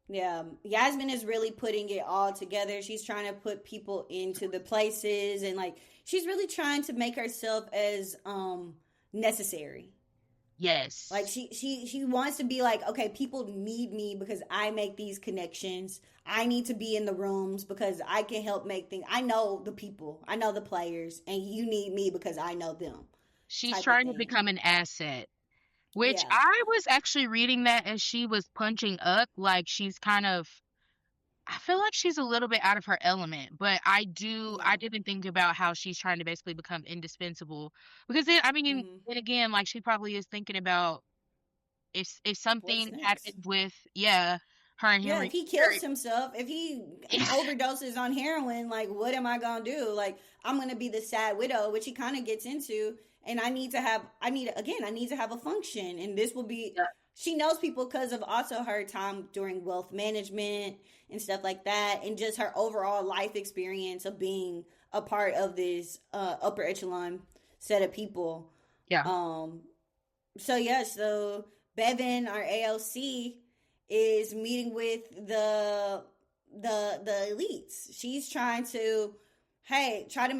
Yeah, Yasmin is really putting it all together. She's trying to put people into the places and like she's really trying to make herself as necessary. Like Yes. she wants to be like, okay, people need me because I make these connections. I need to be in the rooms because I can help make things. I know the people, I know the players, and you need me because I know them. She's Type of trying to thing. become an asset. Which Yeah. I was actually reading that as she was punching up, like she's kind of I feel like she's a little bit out of her element, but I Yeah. didn't think about how she's trying to basically become indispensable. Because I mean, Hmm. then again, like she probably is thinking about if What's something next? happened with, yeah, her and Yeah, if Henry. he kills himself, if he overdoses on heroin, like what am I gonna do? Like I'm gonna be the sad widow, which he kind of gets into, and I need to have a function, and this will be. Yeah. She knows people because of also her time during wealth management and stuff like that, and just her overall life experience of being a part of this upper echelon set of people. Yeah. Um, so yeah, so Bevan, our ALC, is meeting with the elites. She's trying to, hey, trying to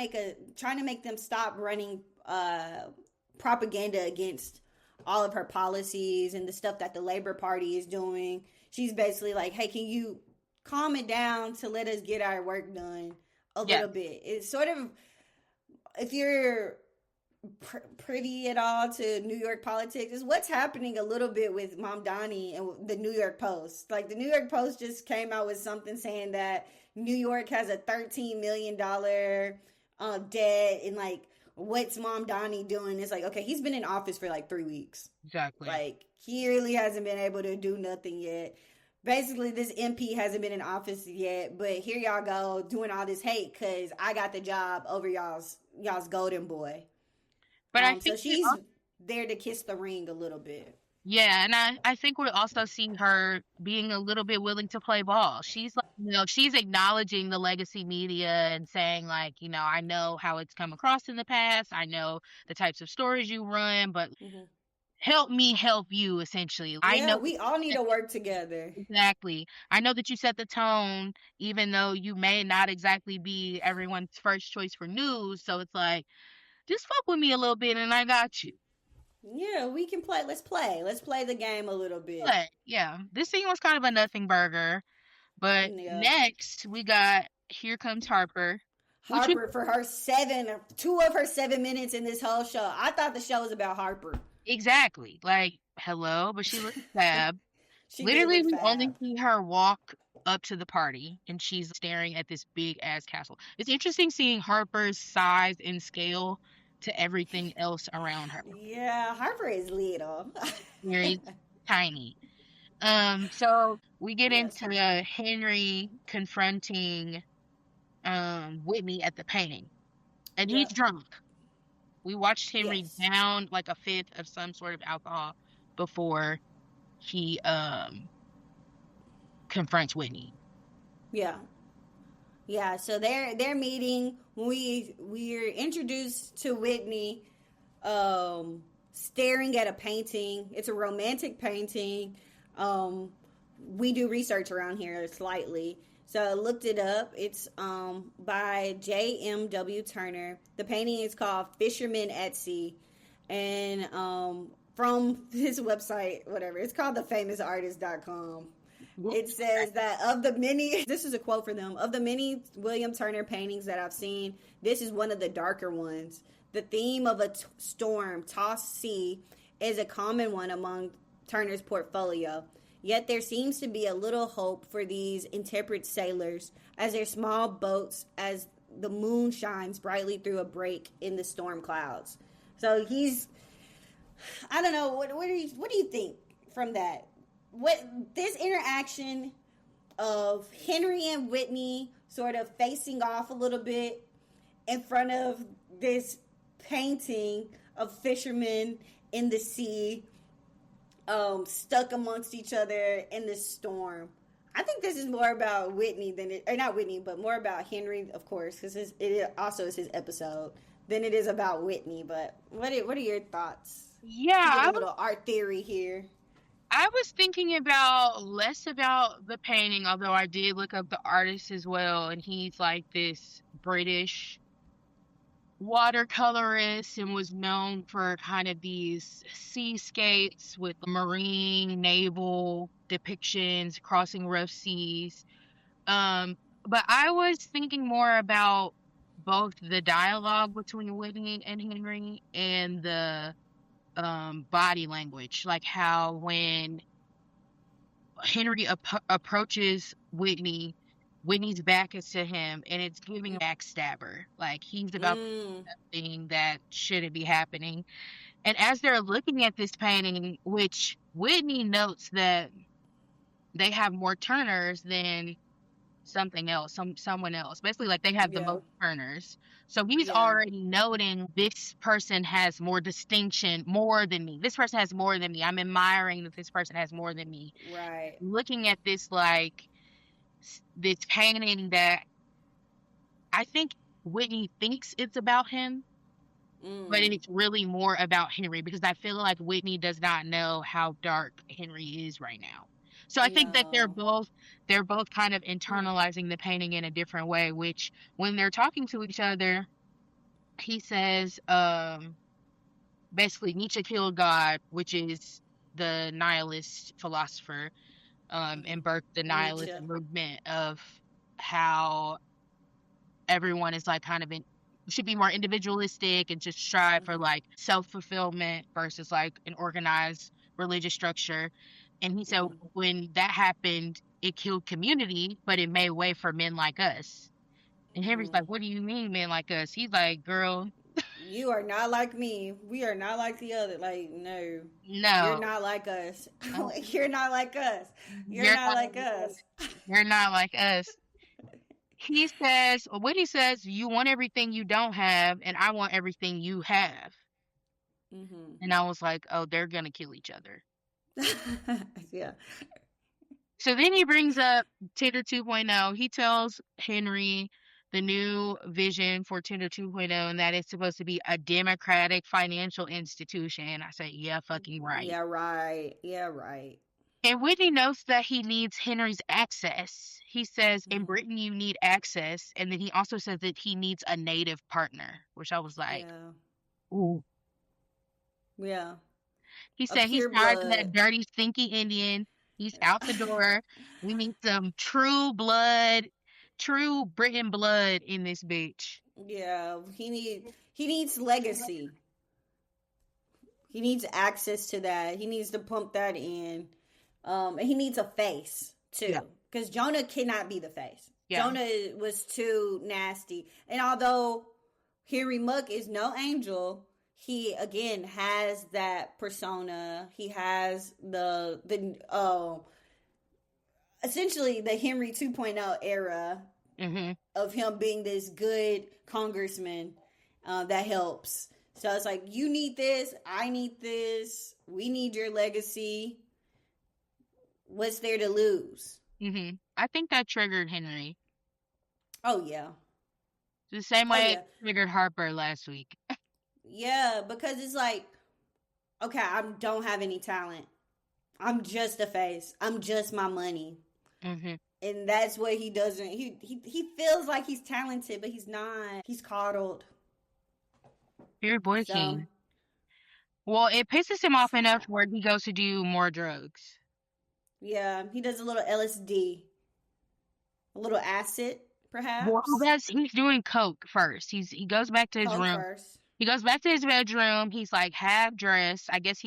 make them stop running propaganda against all of her policies and the stuff that the Labor Party is doing. She's basically like, hey, can you calm it down to let us get our work done a Yeah. little bit? It's sort of if you're privy at all to New York politics is what's happening a little bit with Mom Donnie and the New York Post. Like the New York Post just came out with something saying that New York has a $13 million debt and like what's Mom Donnie doing? It's like okay, he's been in office for like 3 weeks. Exactly. Like he really hasn't been able to do nothing yet. Basically, this MP hasn't been in office yet, but here y'all go doing all this hate because I got the job over y'all's golden boy. But I So think she's there to kiss the ring a little bit. yeah, and I think we're also seeing her being a little bit willing to play ball. She's like, she's acknowledging the legacy media and saying like, I know how it's come across in the past. I know the types of stories you run, but Hmm. help me help you essentially. I Yeah, know we all need to work together. exactly. I know that you set the tone, even though you may not exactly be everyone's first choice for news. So it's like, just fuck with me a little bit and I got you. Yeah, we can play. Let's play. Let's play the game a little bit. But yeah, this scene was kind of a nothing burger. But Yeah. next we got Here Comes Harper, which we Harper for her 2 of her 7 minutes in this whole show. I thought the show was about Harper. exactly like hello, but she looks fab. She did Literally, look we only fab. see her walk up to the party and she's staring at this big ass castle. It's interesting seeing Harper's size and scale to everything else around her. Yeah, Harper is little. Very tiny. So we get Yes. into Henry confronting Whitney at the painting. And he's Yep. drunk. We watched Henry Yes. down like a fifth of some sort of alcohol before he confronts Whitney. Yeah. Yeah, so they're meeting. We're introduced to Whitney staring at a painting. It's a romantic painting. We do research around here slightly. So I looked it up. It's by J.M.W. Turner. The painting is called Fisherman at Sea. And from his website, whatever, it's called thefamousartist.com. It says that of the many, this is a quote for them, of the many William Turner paintings that I've seen, this is one of the darker ones. The theme of a storm, tossed sea, is a common one among Turner's portfolio. Yet there seems to be a little hope for these intemperate sailors as their small boats as the moon shines brightly through a break in the storm clouds. So he's, I don't know, what do you think from that? What this interaction of Henry and Whitney sort of facing off a little bit in front of this painting of fishermen in the sea, stuck amongst each other in this storm. I think this is more about Whitney than it, or not Whitney, but more about Henry, of course, because it also is his episode, than it is about Whitney. But what are your thoughts? Yeah, Get a little art theory here. I was thinking about less about the painting, although I did look up the artist as well, and he's like this British watercolorist and was known for kind of these seascapes with marine, naval depictions crossing rough seas. But I was thinking more about both the dialogue between Whitney and Henry and the body language, like how when Henry approaches Whitney, Whitney's back is to him, and it's giving backstabber. Like he's about something that shouldn't be happening. And as they're looking at this painting, which Whitney notes that they have more Turners than something else, someone else. Basically, like they have the most Turners. So he's already noting this person has more distinction, more than me. This person has more than me. I'm admiring that this person has more than me. Right. Looking at this, like, this painting that I think Whitney thinks it's about him, but it's really more about Henry, because I feel like Whitney does not know how dark Henry is right now. So I think that they're both kind of internalizing the painting in a different way, which when they're talking to each other, he says, basically Nietzsche killed God, which is the nihilist philosopher, and birthed the nihilist movement of how everyone is like kind of should be more individualistic and just strive for like self-fulfillment versus like an organized religious structure. And he said when that happened, it killed community, but it made way for men like us. And Henry's like, what do you mean men like us? He's like, girl, you are not like me. We are not like the other. Like, no. You're not like us. You're not like us. You're not like us. You're not like us. He says, when he says, you want everything you don't have, and I want everything you have. And I was like, oh, they're going to kill each other. Yeah. So then he brings up Tinder 2.0. He tells Henry the new vision for Tinder 2.0, and that it's supposed to be a democratic financial institution. I said, yeah, fucking right. Yeah, right. Yeah, right. And Whitney notes that he needs Henry's access. He says, in Britain, you need access. And then he also says that he needs a native partner, which I was like, ooh. Yeah. He said he's tired of that dirty, stinky Indian. He's out the door. We need some true blood, true Britain blood in this bitch. Yeah, he needs legacy. He needs access to that. He needs to pump that in. And he needs a face too, because Jonah cannot be the face. Jonah was too nasty. And although Henry Muck is no angel, he again has that persona. He has the essentially the Henry 2.0 era of him being this good congressman that helps. So it's like, you need this, I need this, we need your legacy. What's there to lose? I think that triggered Henry. Oh, yeah. The same way it triggered Harper last week. Yeah, because it's like, okay, I don't have any talent. I'm just a face. I'm just my money. And that's what he doesn't. He feels like he's talented, but he's not. He's coddled. Your boy So king. Well, it pisses him off enough where he goes to do more drugs. yeah, he does a little LSD, a little acid, Well, perhaps. he's doing coke first. He goes back to his Coke room. first. He goes back to his bedroom. He's like half dressed. I guess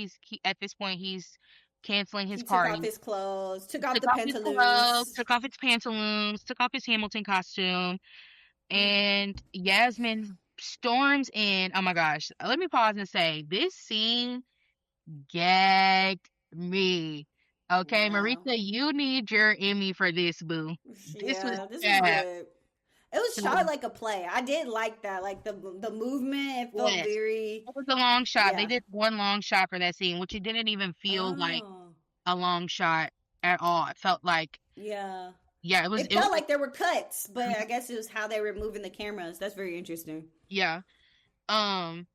at this point he's canceling his He took off party. his clothes, took He off took the off his clothes, pantaloons. took off his pantaloons, took off his Hamilton costume, Mm, and Yasmin storms in. Oh my gosh! Let me pause and say this scene gagged me. Okay, yeah, Marisa, you need your Emmy for this, boo. This was yeah, this was bad. good. It was shot like a play. I did like that. Like the movement, it felt Yes. very. It was a long shot. They Yeah. did one long shot for that scene, which it didn't even feel like Oh, a long shot at all. It felt like, yeah. yeah, It it was, felt like there were cuts, but I guess it was how they were moving the cameras. That's very interesting. yeah. Um,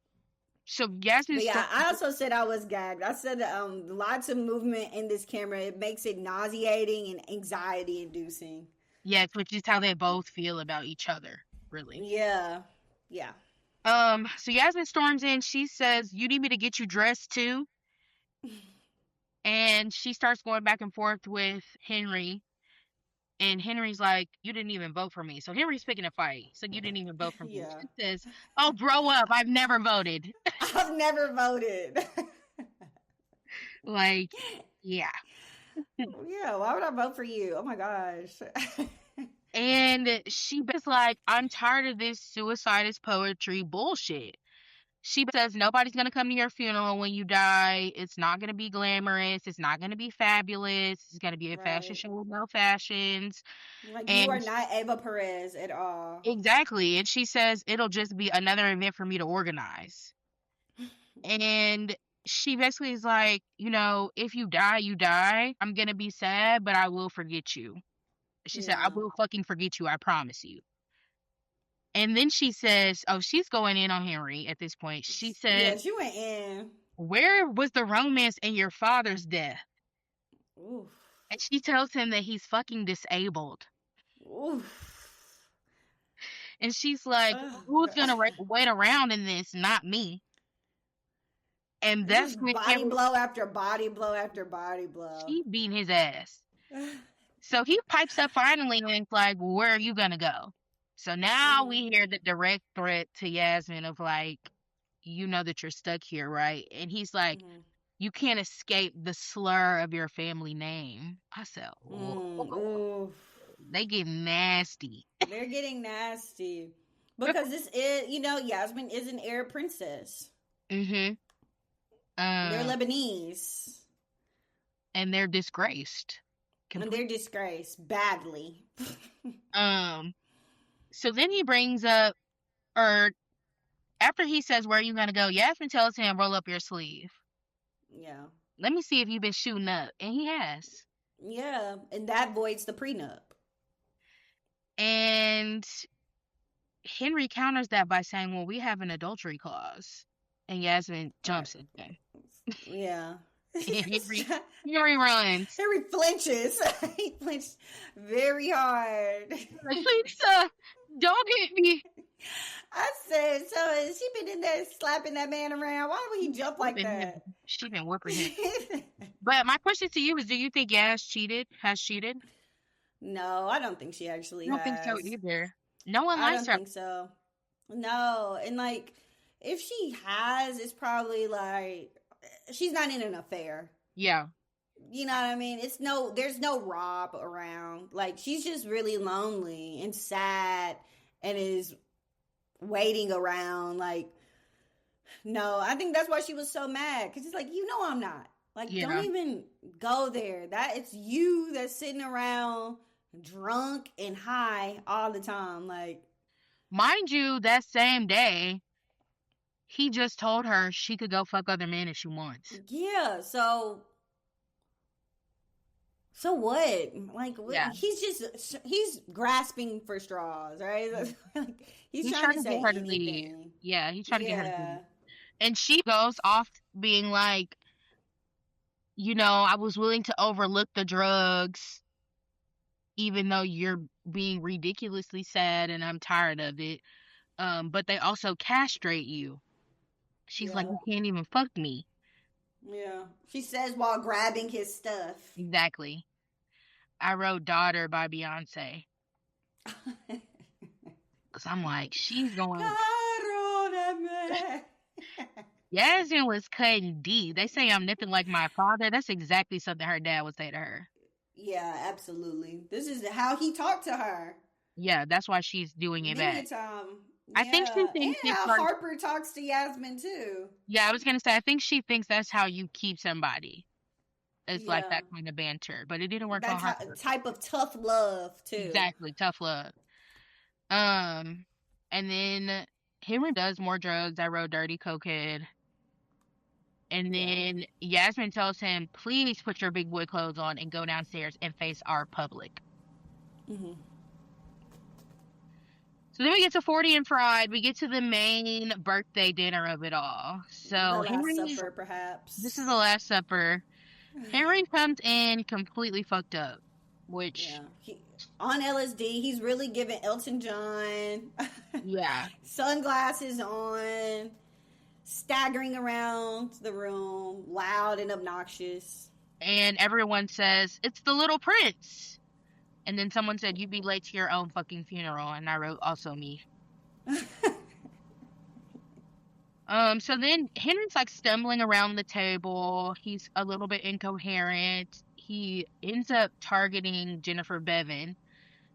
so Yasmin But yeah, Storm, I also said I was gagged. I said lots of movement in this camera. It makes it nauseating and anxiety inducing. yes, which is how they both feel about each other, really. Yeah. Yeah. So Yasmin storms in. She says, "You need me to get you dressed too," and she starts going back and forth with Henry. And Henry's like, "You didn't even vote for me." So Henry's picking a fight. So you didn't even vote for me. Yeah. She says, "Oh, grow up. I've never voted." I've never voted. Like, yeah. Yeah, why would I vote for you? Oh my gosh. And she was like, "I'm tired of this suicide is poetry bullshit." She says, "Nobody's going to come to your funeral when you die. It's not going to be glamorous. It's not going to be fabulous. It's going to be a fashion Right. show with no fashions." Like you are And not Eva Perez at all. exactly. And she says, "It'll just be another event for me to organize." And she basically is like, "If you die, you die. I'm going to be sad, but I will forget you." She said, "I Yeah. will fucking forget you. I promise you." And then she says, oh, she's going in on Henry at this point. She Yeah, said, she went in. "Where was the romance in your father's death?" Oof. And she tells him that he's fucking disabled. Oof. And she's like, Ugh. "Who's going to wait around in this? Not me." And It's that's just when body Henry, blow after body blow after body blow. she beating his ass. So he pipes up finally and it's like, "Well, where are you going to go?" So now Mm-hmm. we hear the direct threat to Yasmin of like, "You know that you're stuck here, right?" And he's like, Mm-hmm. "You can't escape the slur of your family name." I said, "Oh, Oof. they get nasty." They're getting nasty. Because this is, Yasmin is an Arab princess. Mhm. They're Um, Lebanese. and they're disgraced. And Complete. they're disgraced badly. Um. So then he brings up, or after he says, "Where are you gonna go?" Yasmin tells him, "Roll up your sleeve. Yeah. Let me see if you've been shooting up," and he has. Yeah. And that voids the prenup. And Henry counters that by saying, "Well, we have an adultery clause," and Yasmin Right. jumps at him. Yeah. And Henry runs. Harry flinches. He flinched very hard. Like, "Please, don't hit me." I said, so has she been in there slapping that man around? Why would he jump like Whooping him. that? She been whooping him. But my question to you is, do you think Yas cheated? Has cheated? No, I don't think she actually I don't think so has. either. No one I likes don't her. think so. No, and like if she has, it's probably like she's not in an affair. Yeah. You know what I mean? There's no Rob around. Like she's just really lonely and sad and is waiting around. Like, no, I think that's why she was so mad because it's like, I'm not. Like, don't Yeah. even go there. That it's you that's sitting around drunk and high all the time. Like, Mind you, that same day, he just told her she could go fuck other men if she wants. yeah. So what? Like, Yeah. he's grasping for straws, right? Like, he's He's trying trying to to get say her to leave. anything. Yeah, he's trying to get her to Yeah. leave. And she goes off being like, "I was willing to overlook the drugs, even though you're being ridiculously sad and I'm tired of it. But they also castrate you. She's like, Yeah. you can't even fuck me. Yeah. She says while grabbing his stuff. Exactly. I wrote Daughter by Beyonce. Because I'm like, she's going. Yasmin was cutting deep. They say I'm nipping like my father. That's exactly something her dad would say to her. Yeah, absolutely. This is how he talked to her. Yeah, that's why she's doing it Many back. time. I think she Yeah. And thinks it's how like, Harper talks to Yasmin too. yeah, I was gonna say, I think she thinks that's how you keep somebody. It's like Yeah. that kind of banter, but it didn't work on That Harper. type of tough love too. Exactly, tough love. And then Henry does more drugs. I wrote Dirty Cokehead. And then Yasmin tells him, please put your big boy clothes on and go downstairs and face our public. Mm-hmm. So then we get to 40 and Fried. We get to the main birthday dinner of it all. So the Last Supper, perhaps. This is the Last Supper. Henry comes in completely fucked up, which... Yeah. On LSD, he's really giving Elton John. Yeah. Sunglasses on. Staggering around the room. Loud and obnoxious. And everyone says, it's the Little Prince. And then someone said, you'd be late to your own fucking funeral. And I wrote, also me. So then Henry's like stumbling around the table. He's a little bit incoherent. He ends up targeting Jennifer Bevan.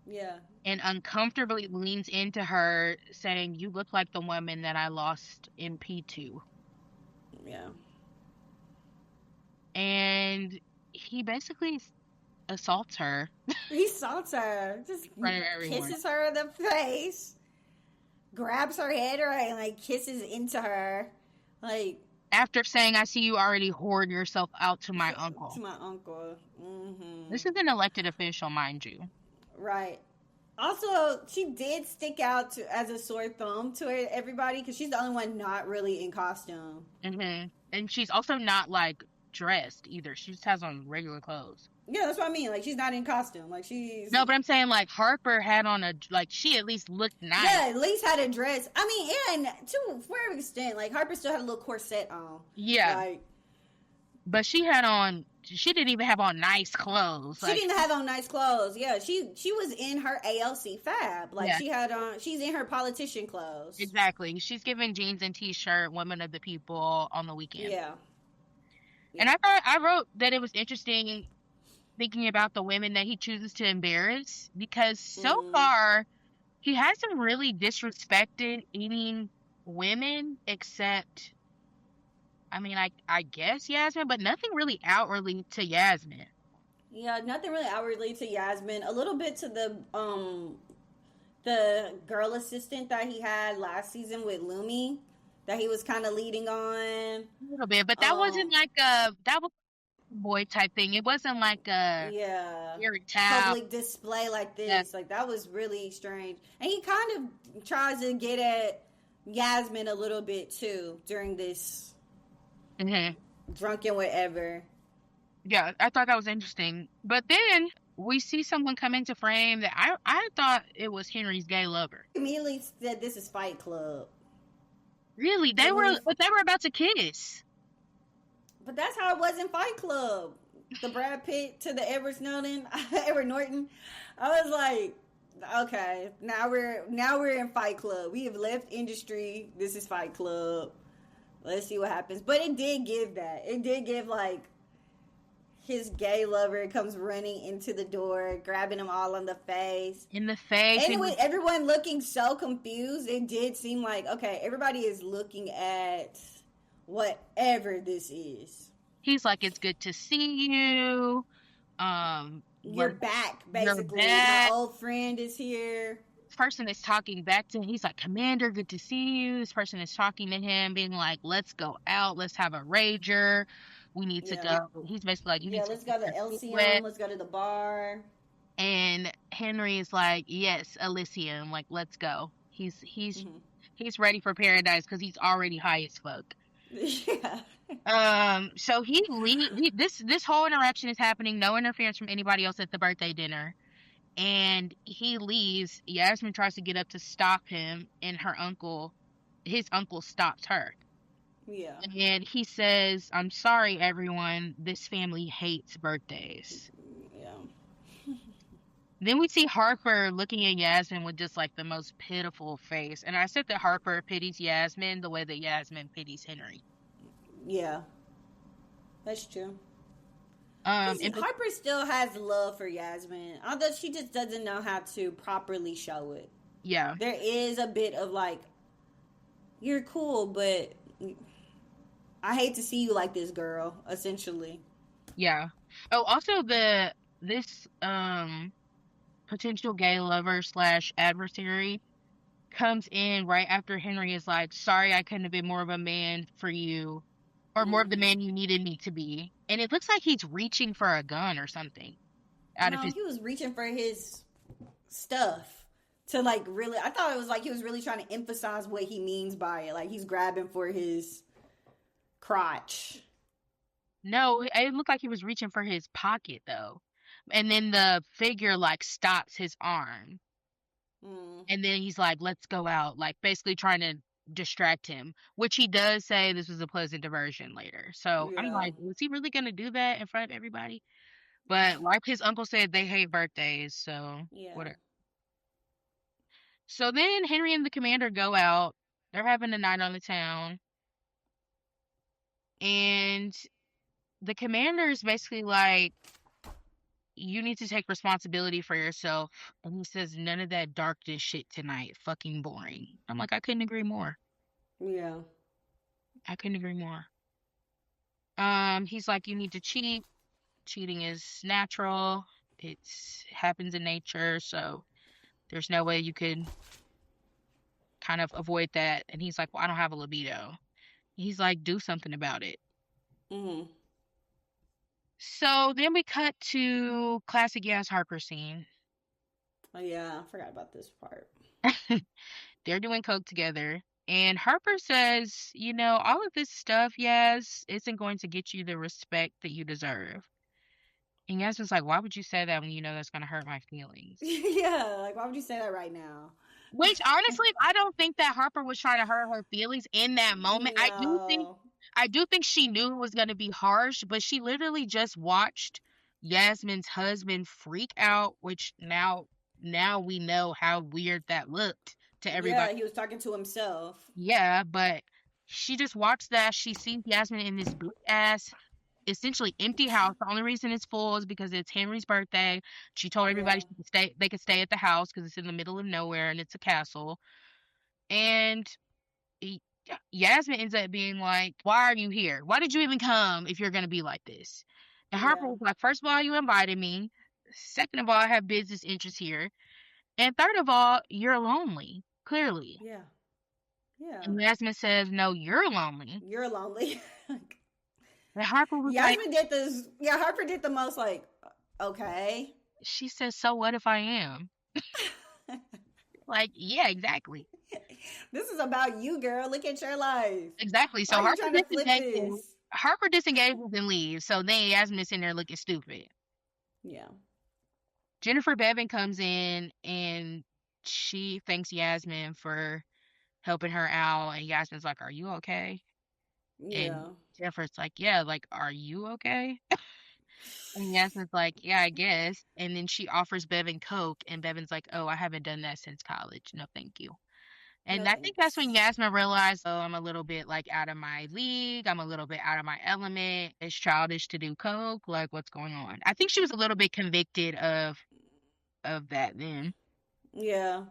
Yeah. And uncomfortably leans into her, saying, you look like the woman that I lost in P2. Yeah. And he basically assaults her. He assaults her. Just kisses her in the face. Grabs her head and like kisses into her. Like, after saying, I see you already hoard yourself out to my uncle. To my uncle. Mm-hmm. This is an elected official, mind you. Right. Also, she did stick out as a sore thumb to everybody because she's the only one not really in costume. Mm-hmm. And she's also not, like, dressed either. She just has on regular clothes. Yeah, that's what I mean. Like, she's not in costume. Like, she's... No, but I'm saying, like, Harper had on like, she at least looked nice. Yeah, at least had a dress. I mean, yeah, and to a fair extent, like, Harper still had a little corset on. Yeah. Like, but she didn't even have on nice clothes. She didn't have on nice clothes. Yeah, she was in her ALC fab. Like, she's in her politician clothes. Exactly. She's giving jeans and t-shirt, women of the people on the weekend. Yeah. And I wrote that it was interesting thinking about the women that he chooses to embarrass, because so far he hasn't really disrespected any women except, I mean, I guess Yasmin, but nothing really outwardly to Yasmin. Yeah, nothing really outwardly to Yasmin. A little bit to the girl assistant that he had last season with Lumi, that he was kind of leading on. A little bit, but that wasn't like that was boy type thing. It wasn't like a public display like this. Yeah. Like, that was really strange. And he kind of tries to get at Yasmin a little bit too during this drunken whatever. Yeah, I thought that was interesting. But then we see someone come into frame that I thought it was Henry's gay lover. Immediately said, this is Fight Club. Really? They were about to kiss. But that's how it was in Fight Club. The Brad Pitt to the Edward Norton. I was like, okay, now we're in Fight Club. We have left industry. This is Fight Club. Let's see what happens. But it did give that. It did give, like, his gay lover comes running into the door, grabbing him all on the face. In the face. And with everyone looking so confused, it did seem like, okay, everybody is looking at whatever this is. He's like, it's good to see you. You're back, basically. My old friend is here. This person is talking back to him. He's like, Commander, good to see you. This person is talking to him, being like, let's go out. Let's have a rager. We need to go. He's basically like, let's go to Elysium. Let's go to the bar. And Henry is like, yes, Elysium. Like, let's go. He's ready for paradise because he's already high as fuck. Yeah. So this whole interaction is happening, no interference from anybody else at the birthday dinner. and he leaves. Yasmin tries to get up to stop him, and his uncle stops her. Yeah. And he says, "I'm sorry, everyone. This family hates birthdays." Yeah. Then we see Harper looking at Yasmin with just like the most pitiful face. And I said that Harper pities Yasmin the way that Yasmin pities Henry. Yeah. That's true. And Harper still has love for Yasmin, although she just doesn't know how to properly show it. yeah, There is a bit of like, you're cool, but I hate to see you like this, girl. Essentially. yeah. Oh, also this potential gay lover slash adversary comes in right after Henry is like, "Sorry, I couldn't have been more of a man for you, or more of the Mm-hmm. man you needed me to be." And it looks like he's reaching for a gun or something out of No, his. he was reaching for his stuff to like really. I thought it was like he was really trying to emphasize what he means by it. Like he's grabbing for his crotch. No, it looked like he was reaching for his pocket though. And then the figure like stops his arm. Mm. And then he's like, "Let's go out," like basically trying to distract him, which he does say this was a pleasant diversion later. So I'm Yeah. like, was he really gonna do that in front of everybody? But like his uncle said, they hate birthdays, so Yeah. whatever. So then Henry and the commander go out. They're having a night on the town, and the commander is basically like, "You need to take responsibility for yourself." And he says, "None of that darkness shit tonight. Fucking boring." I'm like, I couldn't agree more. Yeah. I couldn't agree more. He's like, "You need to cheat. Cheating is natural. It's happens in nature, so there's no way you could kind of avoid that." And he's like, "Well, I don't have a libido." He's like, "Do something about it." Mm-hmm. So then we cut to classic Yes Harper scene. Oh yeah, I forgot about this part. They're doing coke together. And Harper says, "All of this stuff, Yas, isn't going to get you the respect that you deserve." And Yas was like, "Why would you say that when you know that's going to hurt my feelings?" Yeah, like why would you say that right now? Which honestly, I don't think that Harper was trying to hurt her feelings in that moment. No. I do think she knew it was going to be harsh, but she literally just watched Yasmin's husband freak out, which now we know how weird that looked to everybody. Yeah, he was talking to himself. Yeah, but she just watched that. She sees Yasmin in this big ass, essentially empty house. The only reason it's full is because it's Henry's birthday. She told everybody Yeah. they could stay at the house because it's in the middle of nowhere and it's a castle. And y- Yasmin ends up being like, "Why are you here? Why did you even come if you're gonna be like this?" And Harper Yeah. was like, "First of all, you invited me. Second of all, I have business interests here. And third of all, you're lonely, clearly." Yeah. Yeah. And Yasmin says, "No, you're lonely." You're lonely. And Harper was like, Yasmin did this. Yeah, Harper did the most like, okay. she says, "So what if I am?" Like, yeah, exactly. This is about you, girl. Look at your life. Exactly. Why So are you trying to flip this? Harper disengages and leaves. So then Yasmin's in there looking stupid. Yeah. Jennifer Bevan comes in and she thanks Yasmin for helping her out. And Yasmin's like, "Are you okay?" And Yeah. Jennifer's like, "Yeah, like, are you okay?" And Yasmin's like, "Yeah, I guess." And then she offers Bevan Coke, and Bevan's like, "Oh, I haven't done that since college. No, thank you." No And I think that's when thanks. Yasmin realized, "Oh, I'm a little bit like out of my league. I'm a little bit out of my element. It's childish to do coke. Like, what's going on?" I think she was a little bit convicted of that then. Yeah.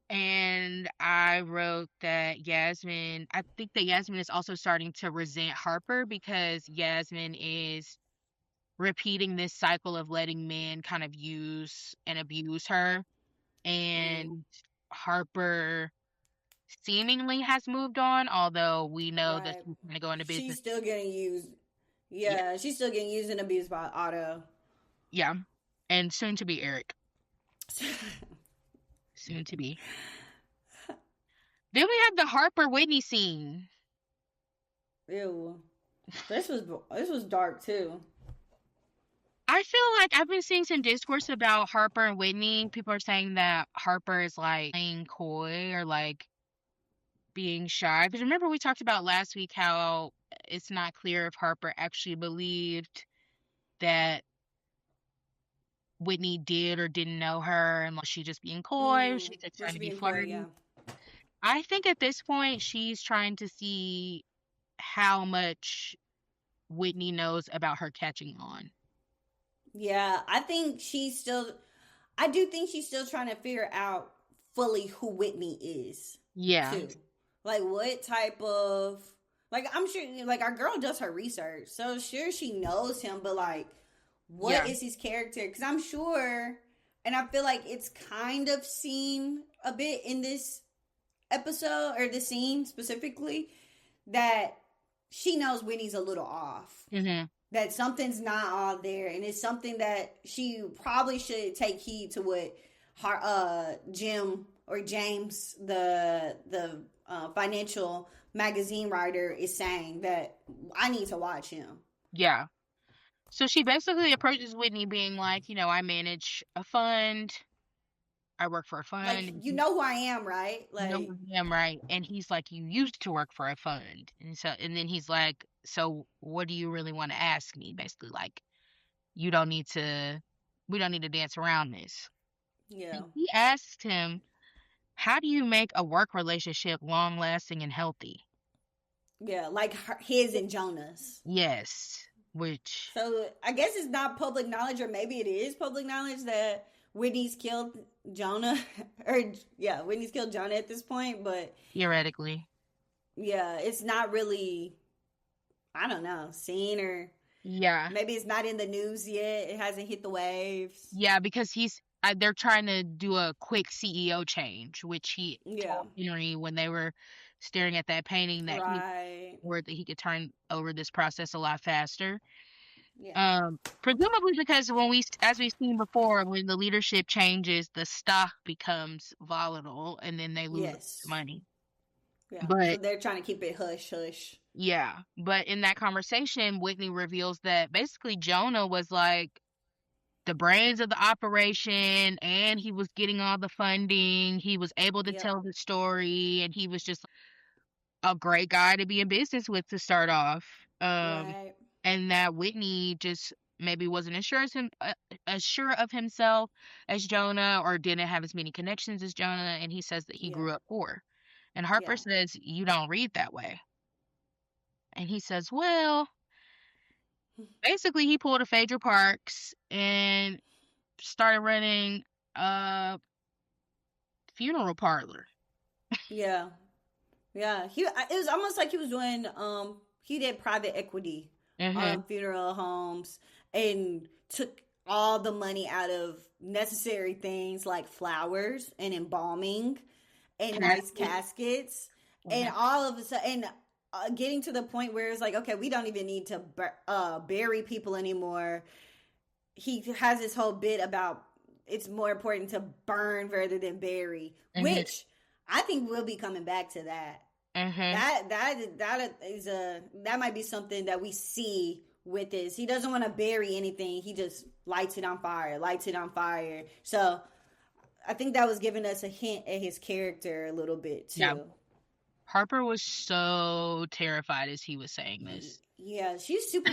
And I wrote that I think that Yasmin is also starting to resent Harper because Yasmin is repeating this cycle of letting men kind of use and abuse her. Mm. And Harper seemingly has moved on, although we know that Right. she's going to go into She's business. still getting used. Yeah, Yeah, she's still getting used and abused by Otto. yeah. And soon to be Eric. Soon to be. Then we have the Harper Whitney scene. Ew. This was dark too. I I feel like I've been seeing some discourse about Harper and Whitney. People are saying that Harper is like playing coy or like being shy. Because remember, we talked about last week how it's not clear if Harper actually believed that Whitney did or didn't know her, and like she just being coy, she's just Was trying she to be being coy? flirty. Yeah. I think at this point she's trying to see how much Whitney knows about her catching on. Yeah, I do think she's still trying to figure out fully who Whitney is, Yeah. too. Like, what type of, like, I'm sure, like, our girl does her research, so sure she knows him, but, like, what Yeah. is his character? Because I'm sure, and I feel like it's kind of seen a bit in this episode, or the scene specifically, that she knows Whitney's a little off, Mm-hmm. that something's not all there, and it's something that she probably should take heed to what Jim or James, the financial magazine writer, is saying, that I need to watch him. Yeah. So she basically approaches Whitney being like, I manage a fund. I work for a Like, fund. you know who I am, right? You know Like, who I am, right? And he's like, you used to work for a fund. And then he's like, so what do you really want to ask me? Basically, like, you don't need to, we don't need to dance around this. yeah, And he asked him, how do you make a work relationship long lasting and healthy? yeah, like his and Jonah's. Yes. Which, So I guess it's not public knowledge, or maybe it is public knowledge, that Whitney's killed Jonah, or yeah, Whitney's killed Jonah at this point. But theoretically, yeah, it's not really, I don't know, seen, or yeah. maybe it's not in the news yet. It hasn't hit the waves. Yeah, because they're trying to do a quick CEO change, which he Yeah, told Henry when they were staring at that painting that right. he could turn over this process a lot faster. Yeah, Presumably because as we've seen before, when the leadership changes, the stock becomes volatile and then they lose yes, money. yeah. So But they're trying to keep it hush hush. yeah, but in that conversation, Whitney reveals that basically Jonah was like the brains of the operation, and he was getting all the funding. He was able to Yep. tell the story, and he was just a great guy to be in business with to start off. Right. And that Whitney just maybe wasn't as sure of himself as Jonah, or didn't have as many connections as Jonah. And he says that he Yeah. grew up poor. And Harper Yeah. says, you don't read that way. And he says, well, basically he pulled a Phaedra Parks and started running a funeral parlor. Yeah. Yeah. It was almost like he was doing he did private equity Mm-hmm. on funeral homes, and took all the money out of necessary things like flowers and embalming and nice caskets, and all of a sudden, getting to the point where it's like, okay, we don't even need to bury people anymore. He has this whole bit about it's more important to burn rather than bury, Mm-hmm. which I think we'll be coming back to that. Mm-hmm. That might be something that we see with this. He doesn't want to bury anything. He just lights it on fire. So I think that was giving us a hint at his character a little bit too. Yeah. Harper was so terrified as he was saying this. Yeah, she's super.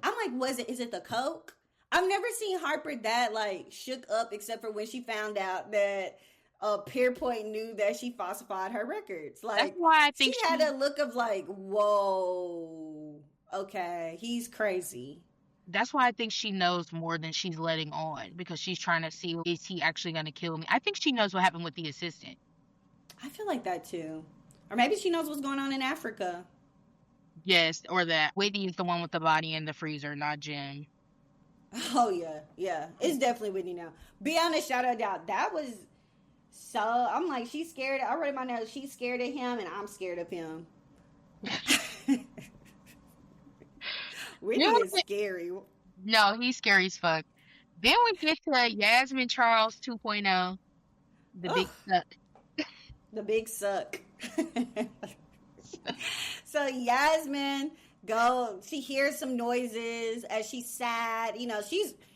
I'm like, is it the coke? I've never seen Harper that like shook up, except for when she found out that Peerpoint knew that she falsified her records. Like, that's why I think she had a look of like, whoa, okay, he's crazy. That's why I think she knows more than she's letting on, because she's trying to see, is he actually going to kill me? I think she knows what happened with the assistant. I feel like that too. Or maybe she knows what's going on in Africa. Yes, or that Whitney is the one with the body in the freezer, not Jim. Oh yeah. It's definitely Whitney now. Beyond a shadow of doubt, that was so. I'm like, she's scared. I wrote in my notes, she's scared of him, and I'm scared of him. Whitney is scary. No, he's scary as fuck. Then we get to Yasmin Charles 2.0, the big suck. The big suck. So Yasmin go. She hears some noises as she's sad.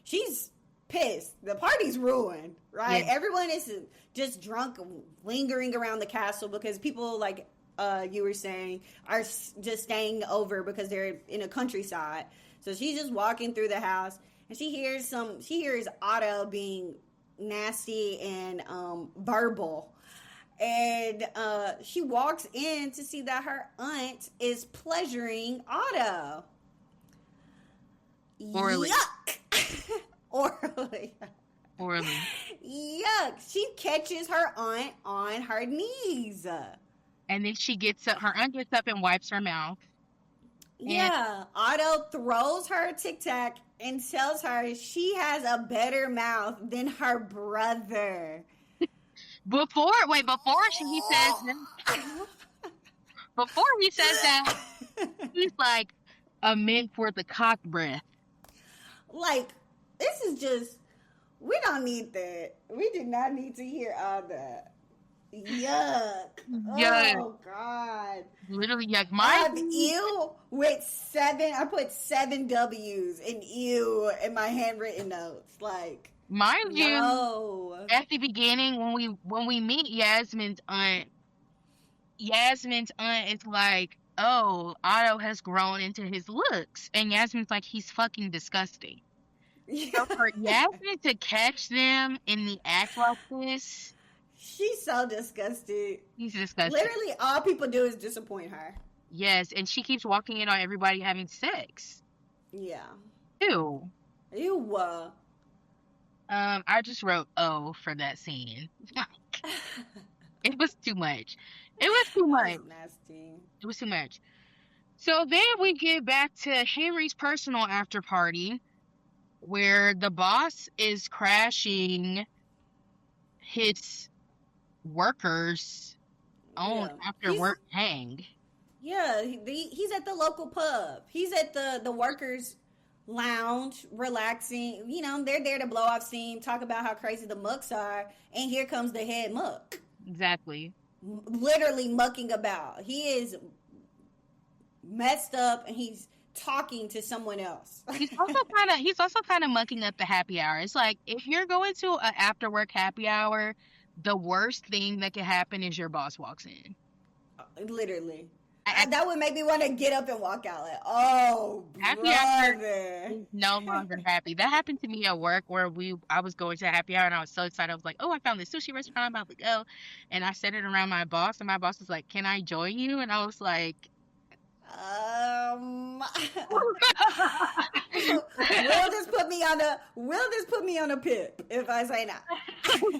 She's pissed. The party's ruined, Yeah. right? Everyone is just drunk, lingering around the castle because people, like you were saying, are just staying over because they're in a countryside. So she's just walking through the house, and she hears Otto being nasty and verbal. And she walks in to see that her aunt is pleasuring Otto. Orally. Yuck! Orally. Orally. Yuck! She catches her aunt on her knees. And then her aunt gets up and wipes her mouth. Yeah, Otto throws her a Tic Tac and tells her she has a better mouth than her brother. Before he says that, he's like a mint for the cock breath. Like, this is just, we don't need that. We do not need to hear all that. Yuck. Yuck. Oh, God. Literally yuck. I'm ew with 7, I put 7 W's in ew in my handwritten notes. Like, mind you, no. at the beginning when we meet Yasmin's aunt is like, oh, Otto has grown into his looks, and Yasmin's like, he's fucking disgusting. So for Yasmin to catch them in the act like this, she's so disgusted. He's disgusting. Literally, all people do is disappoint her. Yes, and she keeps walking in on everybody having sex. Yeah. Ew. Ew. I just wrote "oh" for that scene. It was too much. It was too much. Nasty. It was too much. So then we get back to Henry's personal after party, where the boss is crashing his workers on after work hang. Yeah, he's at the local pub. He's at the workers' lounge, relaxing. They're there to blow off steam, talk about how crazy the mucks are, and here comes the head muck. Exactly. Literally mucking about. He is messed up, and he's talking to someone else. He's also kind of mucking up the happy hour. It's like, if you're going to an after work happy hour, the worst thing that can happen is your boss walks in. Literally. That would make me want to get up and walk out. Like, oh, happy brother. hour is no longer happy. That happened to me at work where I was going to a happy hour and I was so excited. I was like, oh, I found this sushi restaurant. I'm about to go. And I said it around my boss, and my boss was like, can I join you? And I was like, will this put me on a pip if I say not?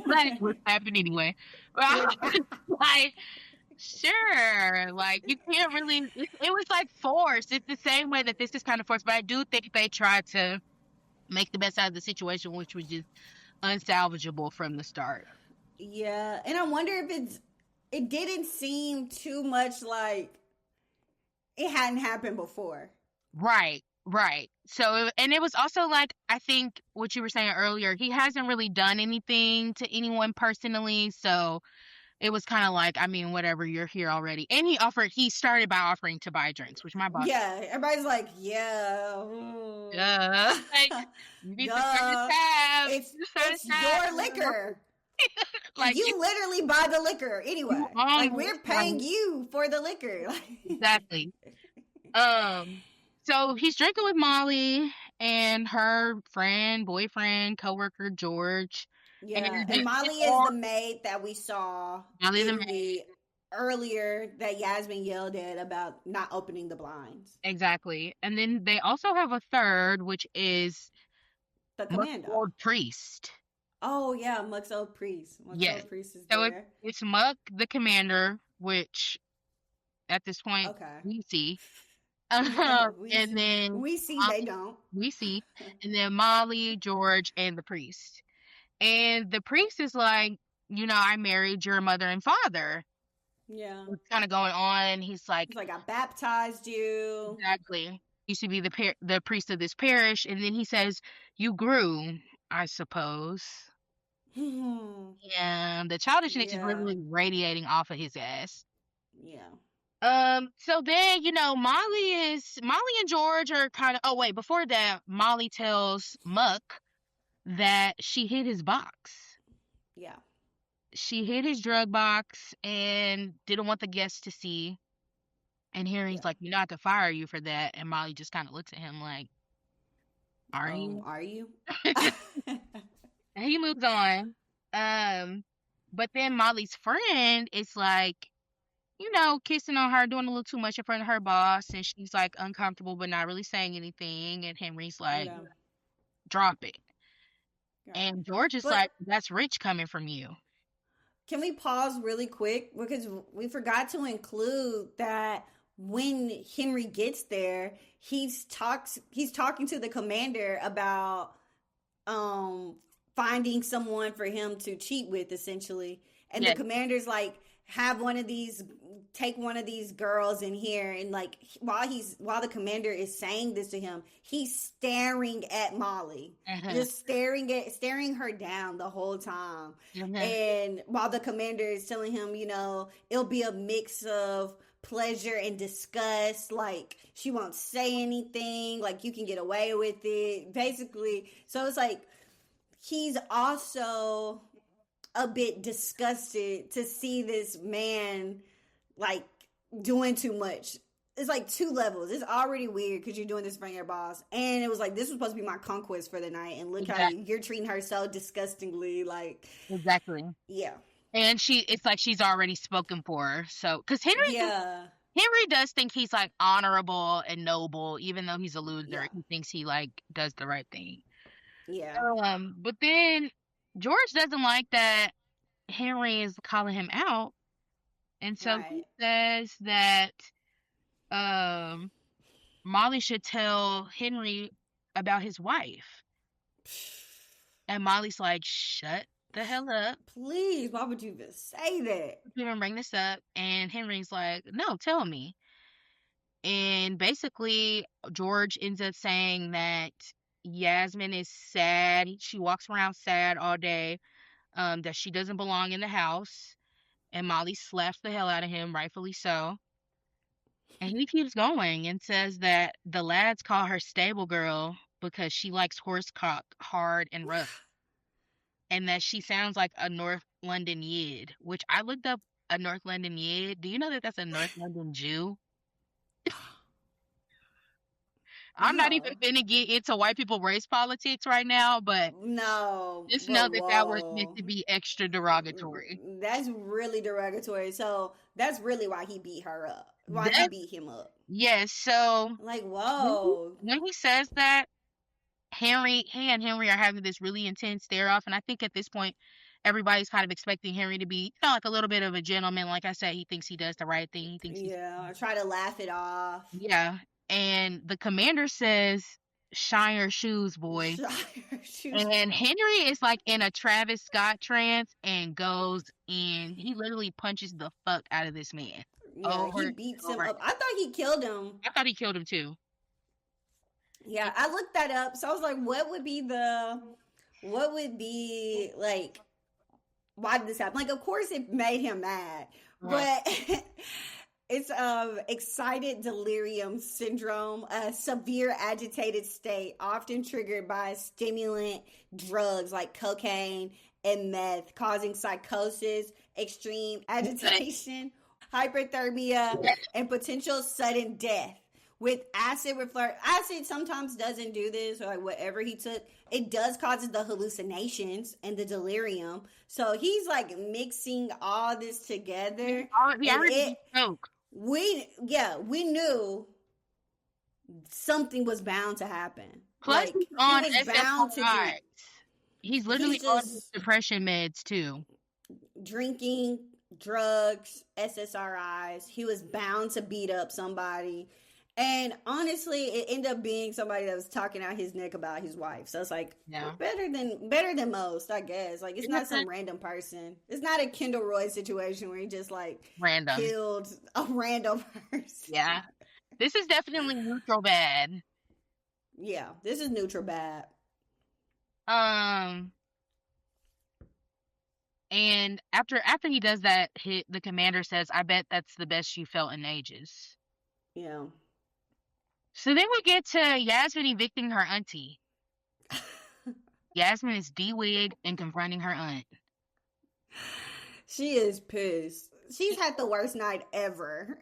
Like, what's happening anyway? Like, sure, like, you can't really, it was like forced. It's the same way that this is kind of forced, but I do think they tried to make the best out of the situation, which was just unsalvageable from the start. Yeah, and I wonder if it didn't seem too much like it hadn't happened before. Right. So, and it was also like, I think what you were saying earlier, he hasn't really done anything to anyone personally, so it was kind of like, I mean, whatever, you're here already. And he started by offering to buy drinks, which my boss. Yeah, everybody's like, yeah. Like, you need to start the tab. It's your liquor. Like, you literally buy the liquor anyway. Like, we're paying you for the liquor. Exactly. So he's drinking with Molly and her boyfriend, coworker George. Yeah, and Molly is the maid that we saw earlier that Yasmin yelled at about not opening the blinds. Exactly. And then they also have a third, which is the commando. Old priest. Oh, yeah, Muck's old priest. Old priest is so there. It's Muck, the commander, which at this point we see. And then we see they don't. We see. And then Molly, George, and the priest. And the priest is like, I married your mother and father. Yeah. What's kind of going on? He's like, I baptized you. Exactly. Used to be the priest of this parish. And then he says, you grew, I suppose. Yeah, the childishness is really radiating off of his ass. Yeah. So then, Molly and George are kind of, oh wait, before that, Molly tells Muck that she hid his box. Yeah. She hid his drug box and didn't want the guests to see. And Henry's Yeah. like, I could fire you for that. And Molly just kind of looks at him like, are you? Are you? And he moves on. But then Molly's friend is like, kissing on her, doing a little too much in front of her boss, and she's like uncomfortable but not really saying anything. And Henry's like, Yeah. drop it. Yeah. And George is But like, that's rich coming from you. can we pause really quick because we forgot to include that when Henry gets there, he's talking to the commander about finding someone for him to cheat with essentially. And the Yeah, commander's like take one of these girls in here, and like while the commander is saying this to him, he's staring at Molly, uh-huh. just staring her down the whole time. Uh-huh. And while the commander is telling him, it'll be a mix of pleasure and disgust, like she won't say anything, like you can get away with it basically. So it's like he's also a bit disgusted to see this man like doing too much. It's like two levels. It's already weird because you're doing this in front of your boss, and it was like this was supposed to be my conquest for the night, and look how Exactly. you're treating her so disgustingly. Like, Exactly. yeah, And it's like she's already spoken for her. So, because yeah, Henry does think he's like honorable and noble, even though he's a loser. yeah, He thinks he like does the right thing. yeah. But then George doesn't like that Henry is calling him out, and so he Right. says that um Molly should tell Henry about his wife. And Molly's like, shut the hell up. Please, why would you even say that? You even bring this up. And Henry's like, no, tell me. And basically, George ends up saying that Yasmin is sad. She walks around sad all day, that she doesn't belong in the house. And Molly slaps the hell out of him, rightfully so. And he keeps going and says that the lads call her stable girl because she likes horse cock hard and rough. And that she sounds like a North London Yid, which I looked up a North London Yid. Do you know that that's a North London Jew? I'm not even No, gonna get into white people race politics right now, but no, just know but that that was meant whoa. to be extra derogatory. That's really derogatory. So that's really why he beat her up. Why he That beat him up. yes, so Like, when he, whoa. when he says that, he and Henry are having this really intense stare off, and I think at this point, everybody's kind of expecting Henry to be, like a little bit of a gentleman. Like I said, he thinks he does the right thing. He thinks he's Yeah, I try to laugh it off. yeah. And the commander says, "Shine your shoes, boy." Shoot. And Henry is like in a Travis Scott trance and goes in. He literally punches the fuck out of this man Yeah, over he and beats him over. up. I thought he killed him. I thought he killed him too. Yeah, I looked that up. So I was like, what would be like, why did this happen? Like, of course it made him mad, Right. but it's excited delirium syndrome, a severe agitated state often triggered by stimulant drugs like cocaine and meth, causing psychosis, extreme agitation, hyperthermia, and potential sudden death. With acid reflux, acid sometimes doesn't do this, or like whatever he took, it does causes the hallucinations and the delirium. So he's like mixing all this together, He and already spoke. we knew something was bound to happen. Plus, Like he's he on was bound to do. SSRI. He's He's literally on his just depression meds too. drinking, drugs, SSRIs. He was bound to beat up somebody. And honestly, it ended up being somebody that was talking out his neck about his wife. So it's like Yeah. better than most, I guess. Like it's not some random person. It's not a Kendall Roy situation where he just like Random. killed a random person. Yeah. This is definitely neutral bad. Yeah, this is neutral bad. Um, And after he does that, the commander says, "I bet that's the best you felt in ages." Yeah. So then we get to Yasmin evicting her auntie. Yasmin is de-wigged and confronting her aunt. She is pissed. She's had the worst night ever.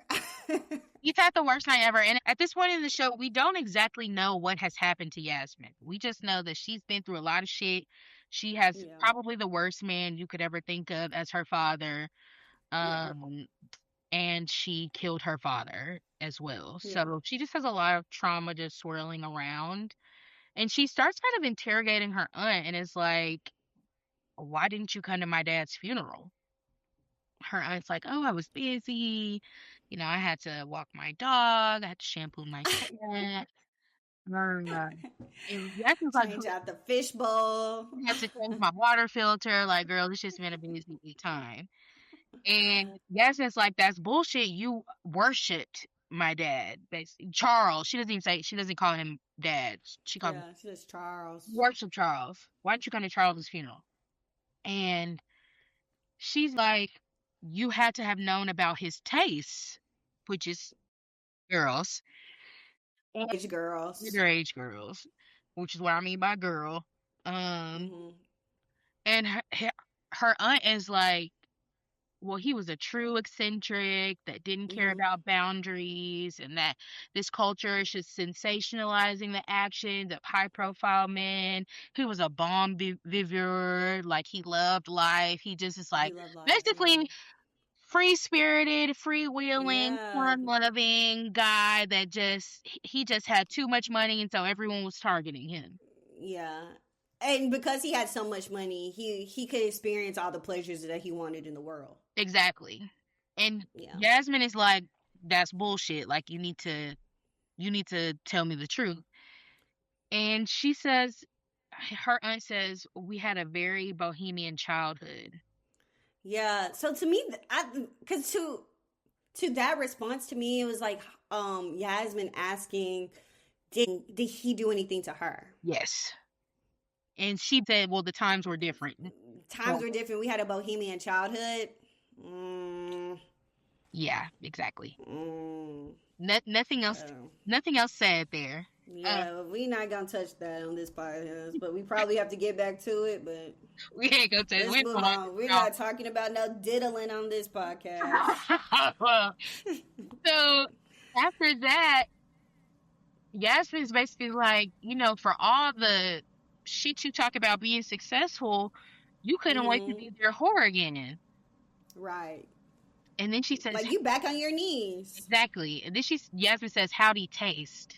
He's had the worst night ever. And at this point in the show, we don't exactly know what has happened to Yasmin. We just know that she's been through a lot of shit. She has Yeah. probably the worst man you could ever think of as her father. Yeah. And she killed her father as well. Yeah. So she just has a lot of trauma just swirling around. And she starts kind of interrogating her aunt and is like, "Why didn't you come to my dad's funeral?" Her aunt's like, "Oh, I was busy. You know, I had to walk my dog. I had to shampoo my cat." Uh, and Yasmin's like, Change out the fishbowl. "I had to change my water filter." Like, girl, it's just been a busy time. And Yasmin's like, "That's bullshit. You worshipped my dad." Basically, Charles. She doesn't call him dad. She calls him Yeah, she was Charles. worship Charles. Why didn't you come to Charles's funeral? And she's like, "You had to have known about his tastes, which is girls, and Age girls. underage girls, which is what I mean by girl." Um, Hmm. and her aunt is like, "Well, he was a true eccentric that didn't care Hmm. about boundaries, and that this culture is just sensationalizing the actions of high profile men. He was a bon viveur, like he loved life. He just is He like loved life. Yeah. basically free spirited, freewheeling, Yeah. fun loving guy that he just had too much money, and so everyone was targeting him." Yeah. And because he had so much money, he could experience all the pleasures that he wanted in the world. Exactly. And Yeah. Jasmine is like, "That's bullshit. Like you need to tell me the truth." And she says, her aunt says, "We had a very bohemian childhood." Yeah. So to me, I because to that response to me, it was like Yasmin asking, did he do anything to her? Yes. And she said, "Well, the times were different." Times Well, were different. We had a bohemian childhood. Mm, yeah, exactly. mm, Nothing else. oh. Nothing else said there. Uh, Yeah, we're not gonna touch that on this podcast, but we probably have to get back to it. But we ain't gonna tell. let's We're move going on. We're not talking about no diddling on this podcast. on. So after that, Yasmin's basically like, for all the shit you talk about being successful, you couldn't wait to Hmm. be their whore again. Right. And then she says, Like you back on your knees. exactly. And then Yasmin says, "How'd he taste?"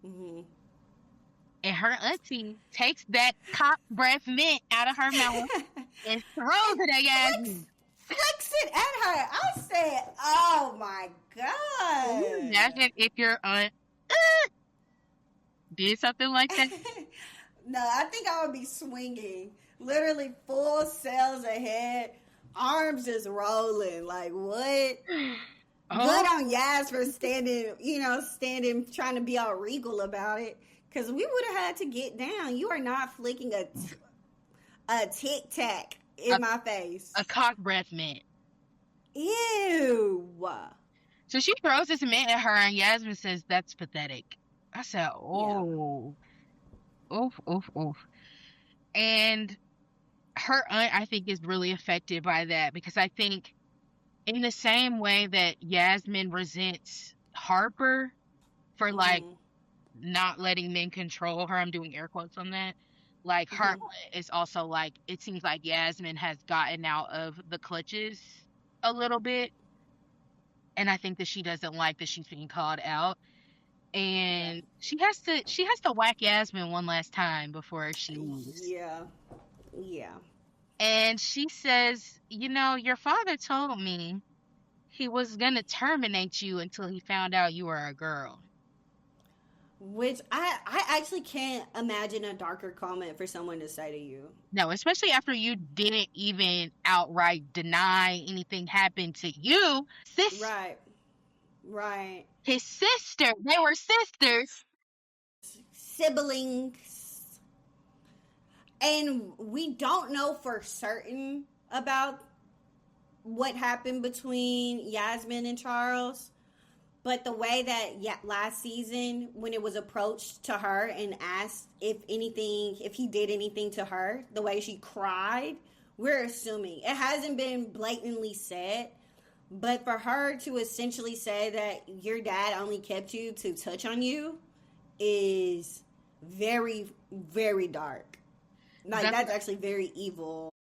Hmm. And her auntie takes that cock breath mint out of her mouth and throws it at Yasmin. Flicks it at her. I said, "Oh my Can you god." imagine if your aunt did something like that? No, I think I would be swinging, literally full sails ahead, arms just rolling. Like what? Good Oh, on Yaz for standing, trying to be all regal about it. Because we would have had to get down. You are not flicking a tic tac a, in my face. a cock breath mint. Ew. So she throws this mint at her, and Yasmin says, "That's pathetic." I said, Yeah. "Oh, oof, oof, oof." And her aunt, I think, is really affected by that because I think, in the same way that Yasmin resents Harper for like Mm-hmm. not letting men control her, I'm doing air quotes on that. Like her Mm-hmm. is also like, it seems like Yasmin has gotten out of the clutches a little bit, and I think that she doesn't like that she's being called out, Yeah. and she has to whack Yasmin one last time before she leaves. Yeah. Yeah. And she says, "Your father told me he was gonna terminate you until he found out you were a girl." Which I actually can't imagine a darker comment for someone to say to you. No, especially after you didn't even outright deny anything happened to you. Right. Right. His sister, they were sisters. Siblings. And we don't know for certain about what happened between Yasmin and Charles. But the way that last season, when it was approached to her and asked if he did anything to her, the way she cried, we're assuming. It hasn't been blatantly said, but for her to essentially say that your dad only kept you to touch on you is very, very dark. Like, that's actually very evil.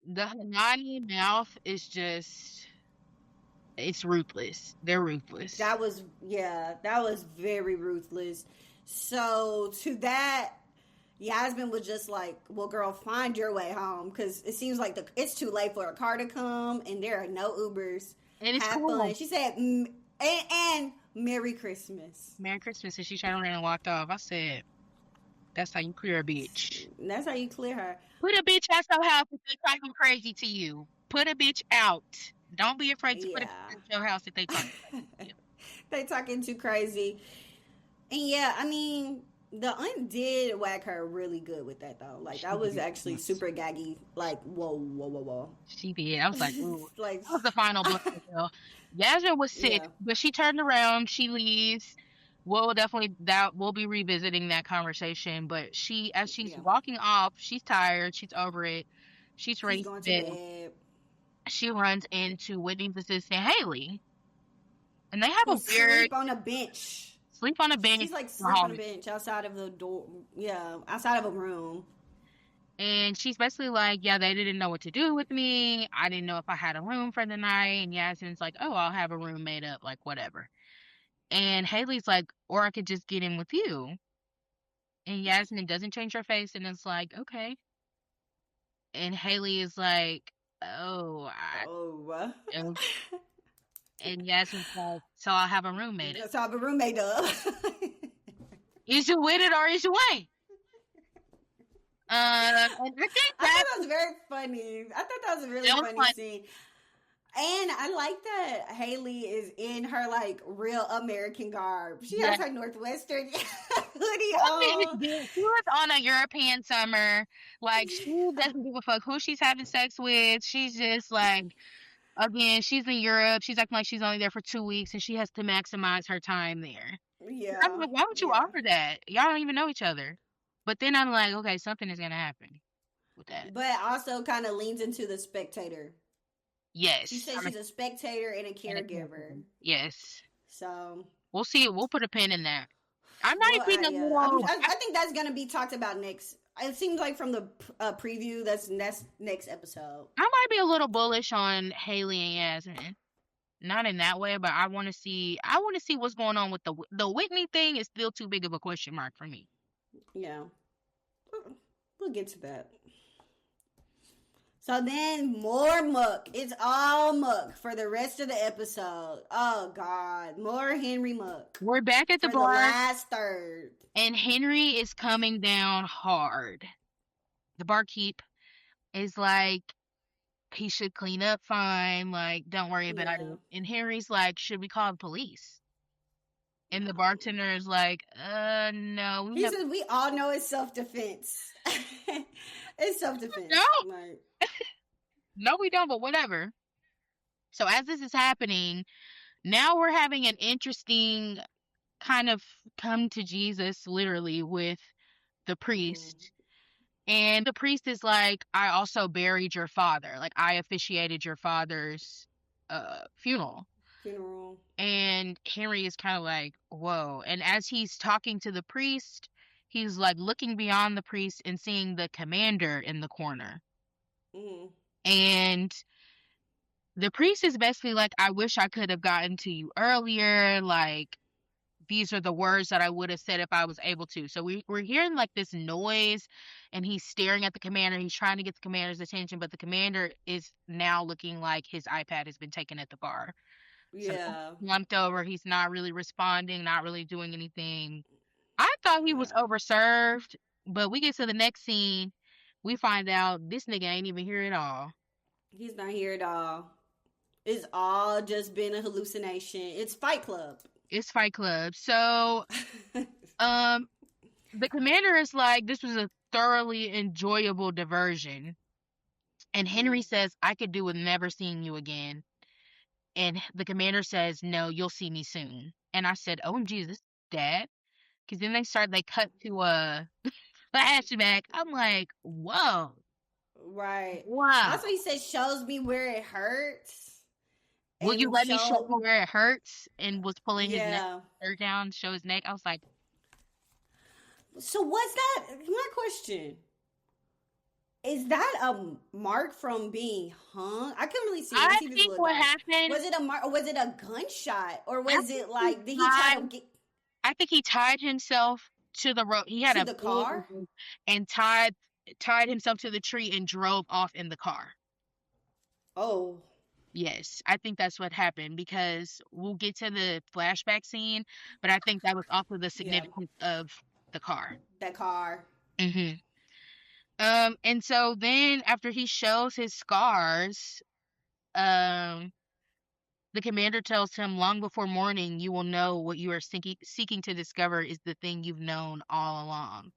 The Hanani mouth is just, it's ruthless. They're ruthless. That was very ruthless. So to that, Yasmin was just like, "Well, girl, find your way home because it seems like it's too late for a car to come, and there are no Ubers. And it's Have cool. fun." She said, "And Merry Christmas." Merry Christmas, and she turned around and walked off. I said, "That's how you clear a bitch. That's how you clear her. Put a bitch out your house if they talking crazy to you. Put a bitch out. Don't be afraid to put a bitch out your house if they talking crazy. They talking too crazy." And yeah, I mean, the aunt did whack her really good with that though. Like, that was actually super gaggy. Like, whoa, whoa, whoa, whoa. She did. I was like, ooh. Like, that was the final blow. Yasmin was sick, but she turned around. She leaves. We'll be revisiting that conversation. But as she's walking off, she's tired. She's over it. She's ready going to bed. She runs into Whitney's assistant, Haley. And they have a weird... Sleep on a bench. She's like sleep on a bench outside of the door. Yeah, outside of a room. And she's basically like, yeah, they didn't know what to do with me. I didn't know if I had a room for the night. And Yasmin's like, oh, I'll have a room made up, like, whatever. And Haley's like, or I could just get in with you. And Yasmin doesn't change her face and it's like, okay. And Haley is like, oh. And Yasmin's like, so I'll have a room made up. So I'll have a room made up. Is you with it or is you ain't? And I thought that was very funny. I thought that was a really funny scene. And I like that Haley is in her, like, real American garb. She has her Northwestern hoodie on. She was on a European summer. Like, she doesn't give a fuck who she's having sex with. She's just, like, again, she's in Europe. She's acting like she's only there for 2 weeks, and she has to maximize her time there. Yeah. I'm like, why would you offer that? Y'all don't even know each other. But then I'm like, okay, something is going to happen with that. But also kind of leans into the spectator. Yes. She says she's a spectator and a caregiver. Yes. So we'll see. We'll put a pin in that. I might be I think that's going to be talked about next. It seems like from the preview, that's next episode. I might be a little bullish on Haley and Yasmin. Not in that way, but I want to see what's going on with the Whitney thing. Is still too big of a question mark for me. Yeah. We'll get to that. So then more muck. It's all muck for the rest of the episode. Oh God, more Henry muck. We're back at the bar. The last third. And Henry is coming down hard. The barkeep is like, he should clean up fine. Like, don't worry about it. And Henry's like, should we call the police? And the bartender is like, no. He says, we all know it's self-defense. It's self-defense. No. No, we don't, but whatever. So as this is happening, now we're having an interesting kind of come to Jesus, literally, with the priest. And the priest is like, I also buried your father. Like, I officiated your father's funeral. And Henry is kind of like, whoa. And as he's talking to the priest, he's like looking beyond the priest and seeing the commander in the corner. And the priest is basically like, I wish I could have gotten to you earlier. Like, these are the words that I would have said if I was able to. So we're hearing like this noise, and he's staring at the commander. He's trying to get the commander's attention, but the commander is now looking like his iPad has been taken at the bar. Yeah. So lumped over. He's not really responding, not really doing anything. I thought he was overserved, but we get to the next scene. We find out this nigga ain't even here at all. He's not here at all. It's all just been a hallucination. It's Fight Club. It's Fight Club. So, the commander is like, this was a thoroughly enjoyable diversion. And Henry says, I could do with never seeing you again. And the commander says, no, you'll see me soon. And I said, OMG, is this dad? Because then they cut to a flashback. I'm like, whoa, Right. wow. Also, he said, shows me where it hurts. Will you And let me show show, you where it hurts? And was pulling his neck yeah. down, show his neck. I was like, So, what's that? My question. Is that a mark from being hung? I couldn't really see it. Let's I see if it's a think little what dark. happened, Was it a mark or was it a gunshot? Or I was think it he like, did he try tied, to get I think he tied himself to the rope. He had to a the big car? and tied himself to the tree and drove off in the car. Oh, Yes, I think that's what happened because we'll get to the flashback scene, but I think that was also the yeah, significance of the car. that car. hmm and so then after he shows his scars, um, the commander tells him, long before morning, you will know what you are seeking to discover is the thing you've known all along.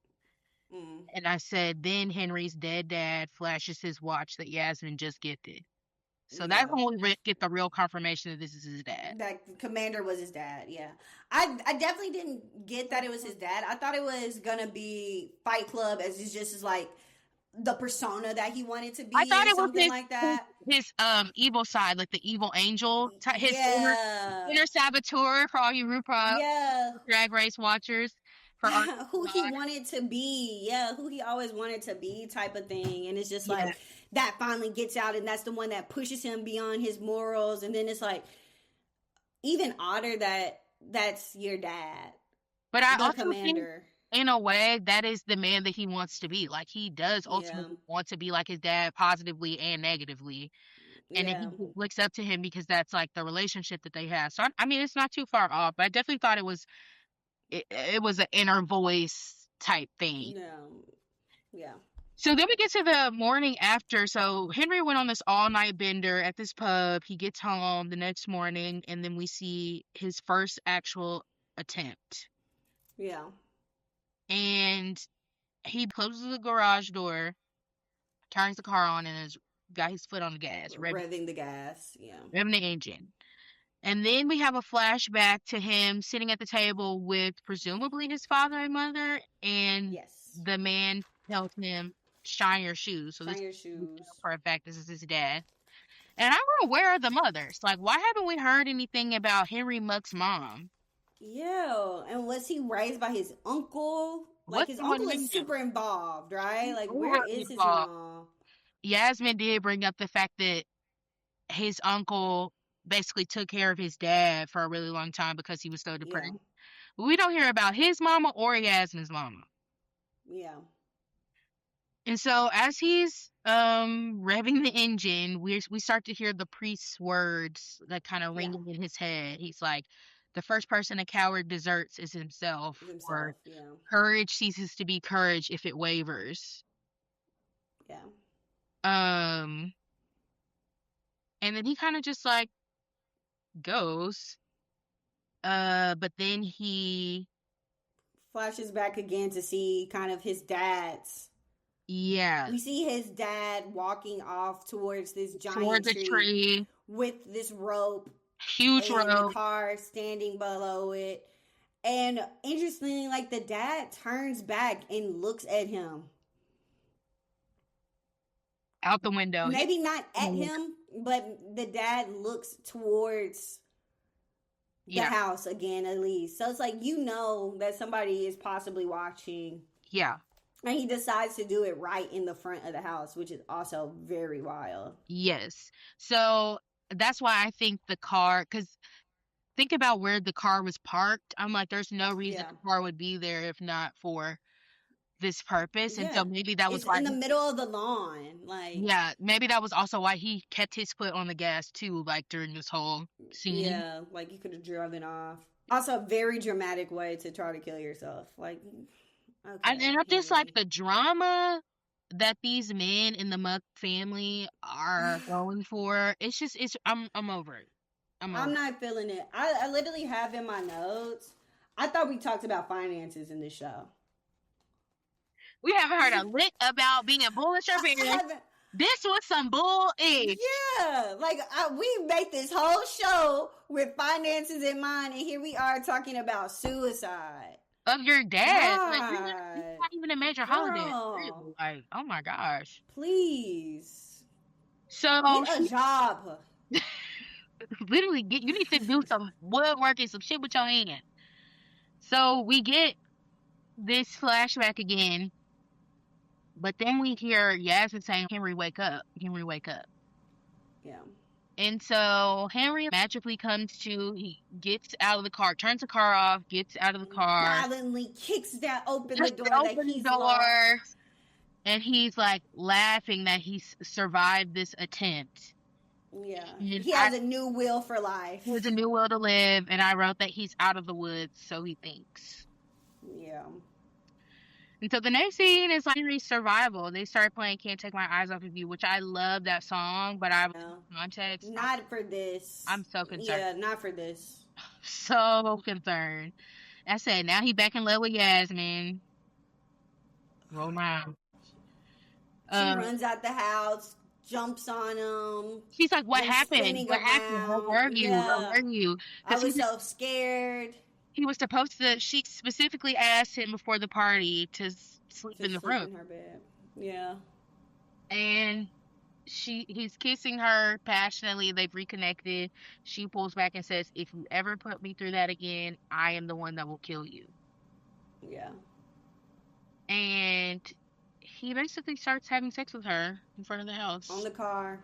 Mm, And I said, then Henry's dead dad flashes his watch that Yasmin just gifted. So that's yeah. when we get the real confirmation that this is his dad. That commander was his dad. Yeah, I definitely didn't get that it was his dad. I thought it was gonna be Fight Club as it's just like the persona that he wanted to I be thought or it was something like that. his evil side, like the evil angel, his Yeah, inner saboteur for all you RuPaul yeah. Drag Race watchers for our Who he wanted to be, yeah, who he always wanted to be, type of thing. And it's just yeah. like that finally gets out, and that's the one that pushes him beyond his morals. And then it's like even odder that that's your dad, But I the also think commander. in a way that is the man that he wants to be. Like he does Yeah, ultimately want to be like his dad positively and negatively. And then yeah. he looks up to him because that's like the relationship that they have. So I mean it's not too far off, but I definitely thought it was an inner voice type thing. No, yeah, So then we get to the morning after. So Henry went on this all night bender at this pub. He gets home the next morning, and then we see his first actual attempt. yeah. And he closes the garage door, turns the car on, and has got his foot on the gas, Revving the gas. Yeah, revving the engine. And then we have a flashback to him sitting at the table with presumably his father and mother, and yes. the man tells him, shine your shoes. So this Shine your we know shoes. for a fact this is his dad. And I wonder where are the mothers? Like, why haven't we heard anything about Henry Muck's mom? Yeah, and was he raised by his uncle? Like What's his going uncle is on? super involved, right? Like where Overly is his involved. mom? Yasmin did bring up the fact that his uncle basically took care of his dad for a really long time because he was so Yeah, depressed. We don't hear about his mama or Yasmin's mama. yeah, And so as he's revving the engine, we start to hear the priest's words that kind of yeah. ringing in his head. He's like, the first person a coward deserts is himself, or Himself, yeah, courage ceases to be courage if it wavers. yeah. Um and then he kind of just like goes. But then he Flashes back again to see kind of his dad's. yeah, We see his dad walking off towards this towards giant a tree tree, with this rope huge and the rope. car standing below it. And interestingly, like the dad turns back and looks at him. Out the window. Maybe not at him, but the dad looks towards the Yeah, house again, at least. So it's like, you know, that somebody is possibly watching. yeah. And he decides to do it right in the front of the house, which is also very wild. Yes. So that's why I think the car, because think about where the car was parked. I'm like, there's no reason Yeah. the car would be there if not for this purpose. And so Yeah. maybe that was It's why, in the middle of the lawn. Like, yeah, maybe that was also why he kept his foot on the gas too, like during this whole scene. yeah, like you could have driven off. Also, a very dramatic way to try to kill yourself. Like, And okay, I'm just like Henry. the drama that these men in the Muck family are going for. It's just, I'm over it. I'm over I'm it. not feeling it. I literally have in my notes. I thought we talked about finances in this show. We haven't heard a lick about being a bullish or I bear. haven't. This was some bullish. Yeah, like we made this whole show with finances in mind, and here we are talking about suicide. Of your dad. Like, it's God, not even a major holiday. Really. girl, Like, oh my gosh. please So get a she job. literally you need to do some woodwork and some shit with your hand. So we get this flashback again, but then we hear Yasmin saying, Henry, wake up. Henry, wake up. Yeah. And so Henry magically comes to, he gets out of the car, turns the car off, gets out of the car, Violently kicks that open the just door that open the he's door, lost. and he's like laughing that he's survived this attempt. Yeah. And He has a new will for life. He has a new will to live, and I wrote that he's out of the woods, so he thinks. Yeah. And so the next scene is like Henry's survival. They start playing Can't Take My Eyes Off of You, which I love that song, but I was in context. Not for this. I'm so concerned. Yeah, not for this. So concerned. I said, now he back in love with Yasmin. Roll around. She runs out the house, jumps on him. She's like, what happened? What happened? Where were you? Yeah. Where were you? I was so scared. He was supposed to, she specifically asked him before the party to sleep in the room. In her bed. Yeah. And he's kissing her passionately. They've reconnected. She pulls back and says, if you ever put me through that again, I am the one that will kill you. Yeah. And he basically starts having sex with her in front of the house. On the car.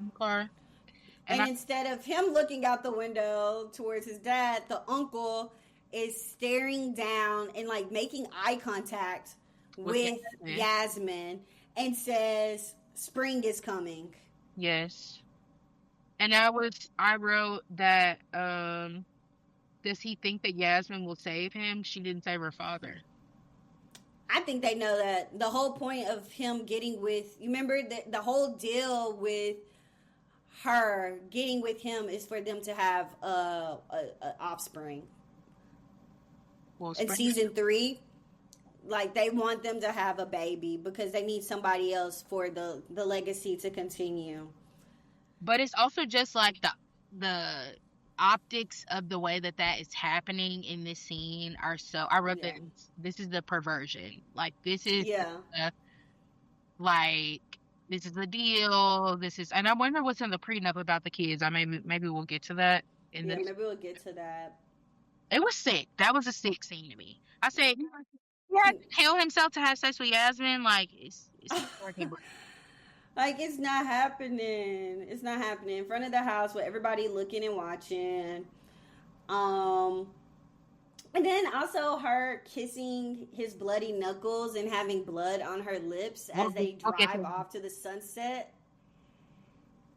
And instead of him looking out the window towards his dad, the uncle is staring down and like making eye contact with Yasmin and says, spring is coming. Yes. And I wrote that, does he think that Yasmin will save him? She didn't save her father. I think they know that. The whole point of him getting with, you remember the whole deal with her getting with him is for them to have a offspring. Well, in season 3, like they want them to have a baby because they need somebody else for the legacy to continue. But it's also just like the optics of the way that is happening in this scene are so. I wrote that this is the perversion. Like this is this is the deal. This is, and I wonder what's in the prenup about the kids. Maybe we'll get to that. Maybe we'll get to that. It was sick. That was a sick scene to me. I said, he had to kill himself to have sex with Yasmin. Like it's working. Like it's not happening. It's not happening in front of the house with everybody looking and watching. And then also her kissing his bloody knuckles and having blood on her lips as they drive off to the sunset.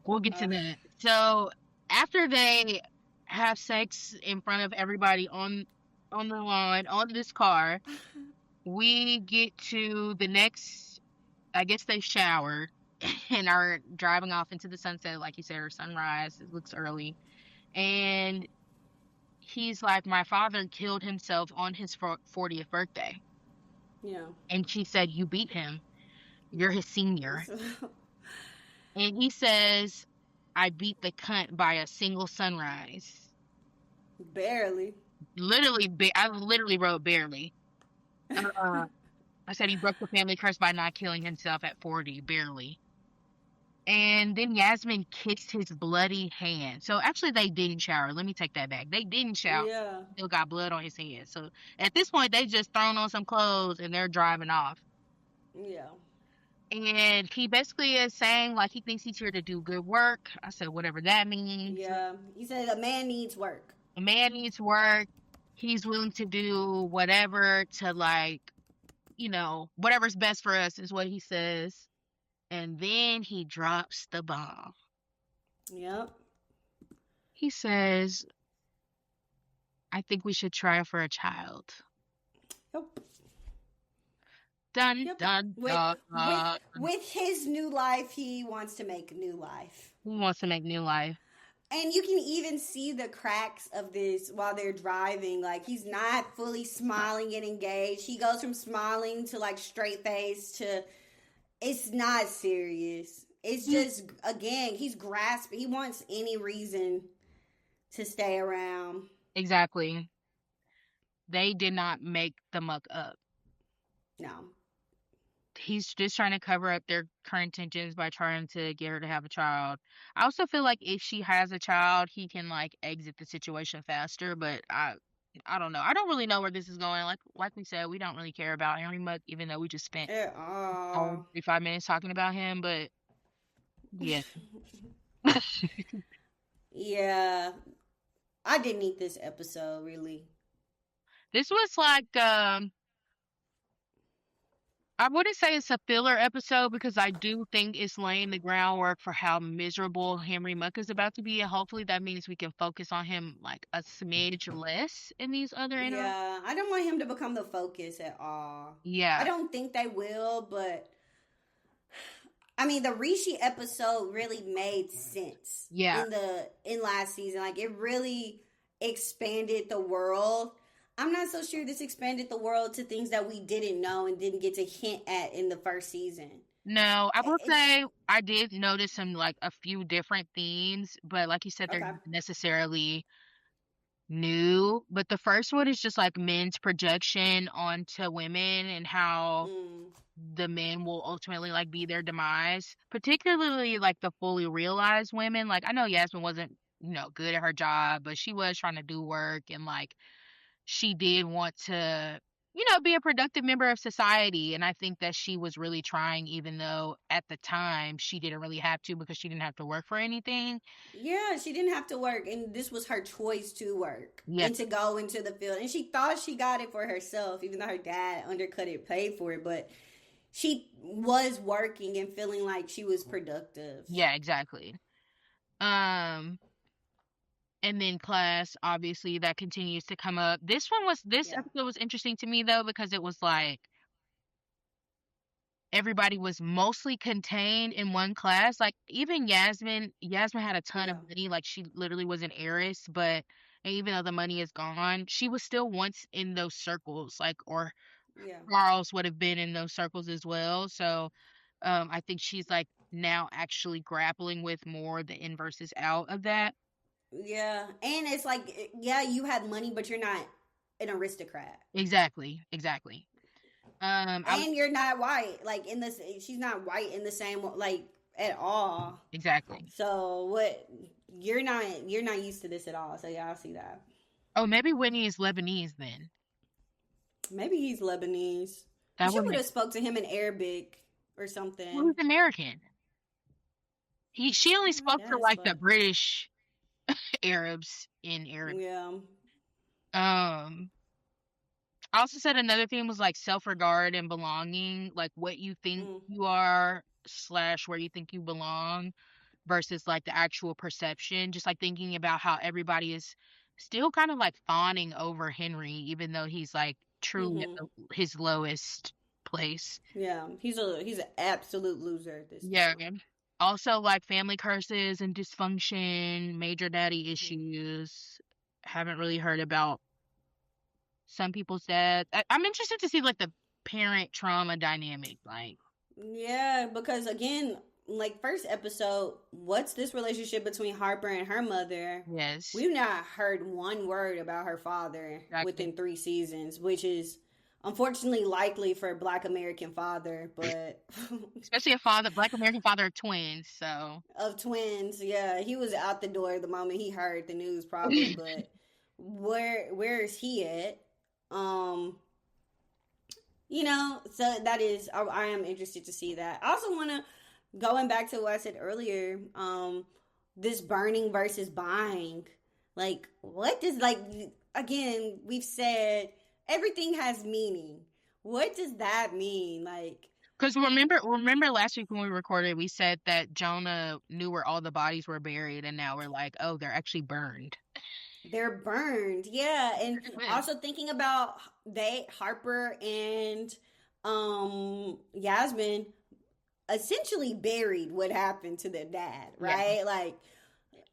We'll get to that. So after they have sex in front of everybody on the lawn on this car, we get to the next. I guess they showered and are driving off into the sunset, like you said, or sunrise. It looks early, and he's like, my father killed himself on his 40th birthday. Yeah. And she said, you beat him. You're his senior. And he says, I beat the cunt by a single sunrise. Barely. Literally, I literally wrote barely. I said he broke the family curse by not killing himself at 40, barely. And then Yasmin kissed his bloody hand. So actually they didn't shower. Let me take that back. They didn't shower. Yeah. Still got blood on his hand. So at this point they just thrown on some clothes and they're driving off. Yeah. And he basically is saying like he thinks he's here to do good work. I said whatever that means. Yeah. He said a man needs work. A man needs work. He's willing to do whatever to like, you know, whatever's best for us is what he says. And then he drops the bomb. Yep. He says, I think we should try for a child. Yep. Dun, dun, dun. With his new life, he wants to make new life. He wants to make new life. And you can even see the cracks of this while they're driving. Like, he's not fully smiling and engaged. He goes from smiling to, like, straight face to... It's not serious. it's just, again, he's grasping. He wants any reason to stay around. Exactly. They did not make the muck up. No. He's just trying to cover up their current tensions by trying to get her to have a child. I also feel like if she has a child, he can like exit the situation faster, but I don't know. I don't really know where this is going. Like we said, we don't really care about Henry Muck, even though we just spent At all all. 35 minutes talking about him, but yeah. Yeah. I didn't need this episode, really. This was like I wouldn't say it's a filler episode because I do think it's laying the groundwork for how miserable Henry Muck is about to be, and hopefully that means we can focus on him like a smidge less in these other interactions. Yeah. I don't want him to become the focus at all. I Yeah, don't think they will, but I mean, the Rishi episode really made sense yeah. in last season. Like, it really expanded the world. I'm not so sure this expanded the world to things that we didn't know and didn't get to hint at in the first season. No, I will It's say I did notice some like a few different themes, but like you said, they're okay. not necessarily new. But the first one is just like men's projection onto women and how Mm, the men will ultimately like be their demise, particularly like the fully realized women. Like I know Yasmin wasn't, good at her job, but she was trying to do work and like she did want to, be a productive member of society. And I think that she was really trying, even though at the time she didn't really have to because she didn't have to work for anything. yeah, she didn't have to work, and this was her choice to work Yeah, and to go into the field. And she thought she got it for herself, even though her dad undercut it, paid for it. But she was working and feeling like she was productive. yeah, exactly. Um, and then class, obviously, that continues to come up. This Yeah, episode was interesting to me though, because it was like everybody was mostly contained in one class. Like even Yasmin had a ton of yeah, money. Like she literally was an heiress, but and even though the money is gone, she was still once in those circles, like or yeah. Charles would have been in those circles as well. So I think she's like now actually grappling with more the in versus out of that. Yeah, and it's like, yeah, you had money, but you're not an aristocrat, Exactly, exactly. I was and you're not white. Like, in this, she's not white in the same, like, at all. exactly. So what? You're not used to this at all. So yeah, I see that. Oh, maybe Whitney is Lebanese then. Maybe he's Lebanese. That She would would make have spoke to him in Arabic or well, something. he's American. She only I spoke to guess, like the but British Arabs in Arabic. yeah, Um, I also said another thing was like self-regard and belonging, like what you think mm, you are slash where you think you belong versus like the actual perception. Just like thinking about how everybody is still kind of like fawning over Henry, even though he's like truly at mm-hmm. his lowest place. Yeah. He's an absolute loser at this Yeah. point. Also, like family curses and dysfunction, major daddy Mm-hmm. issues. Haven't really heard about some people's dads. I'm interested to see like the parent trauma dynamic. Like, Yeah, because again, like first episode, what's this relationship between Harper and her mother? yes, We've not heard one word about her father exactly. within 3 seasons, which is unfortunately likely for a Black American father, but Especially a father, Black American father of twins. So, of twins, yeah, he was out the door the moment he heard the news, probably. But where is he at? Um, so that is, I am interested to see that. I also want to, going back to what I said earlier, this burning versus buying. Like, what does, like, again, we've said everything has meaning. What does that mean? Like, because remember last week when we recorded, we said that Jonah knew where all the bodies were buried, and now we're like, oh, they're actually burned. they're burned. Yeah. And Yes. also thinking about Harper and Yasmin essentially buried what happened to their dad, Yeah, right? Like,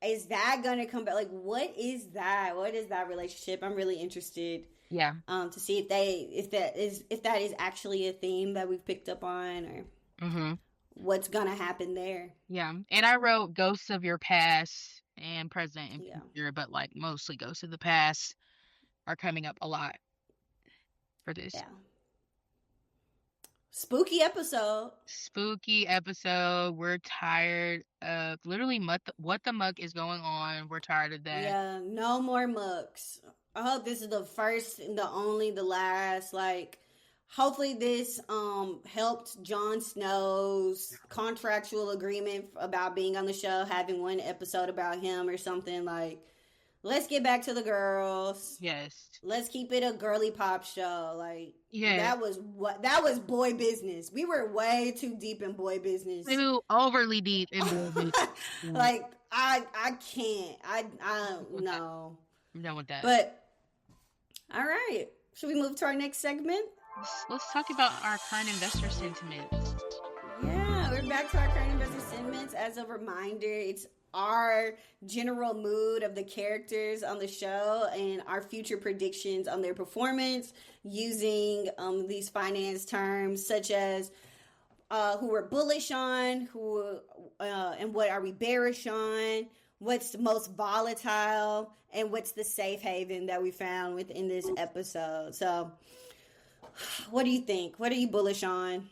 is that gonna come back? Like, what is that? What is that relationship? I'm really interested yeah. to see if that is actually a theme that we've picked up on, or Mm-hmm. what's gonna happen there. Yeah. And I wrote ghosts of your past and present and Yeah. future, but like mostly ghosts of the past are coming up a lot for this. Yeah. Spooky episode. Spooky episode. We're tired of literally what the muck is going on. We're tired of that. Yeah, no more mucks. I hope this is the first and the only, the last. Like, hopefully this helped Jon Snow's contractual agreement about being on the show, having one episode about him or something. Like, let's get back to the girls. Yes. Let's keep it a girly pop show. Like, Yeah. that was boy business. We were way too deep in boy business. Too overly deep in boy business. Like, I can't. I no. I'm done with that. But all right. Should we move to our next segment? Let's talk about our current investor sentiments. Yeah, we're back to our current investor sentiments. As a reminder, it's our general mood of the characters on the show and our future predictions on their performance using these finance terms such as who we're bullish on, who and what are we bearish on, what's the most volatile, and what's the safe haven that we found within this episode. So, what do you think? What are you bullish on?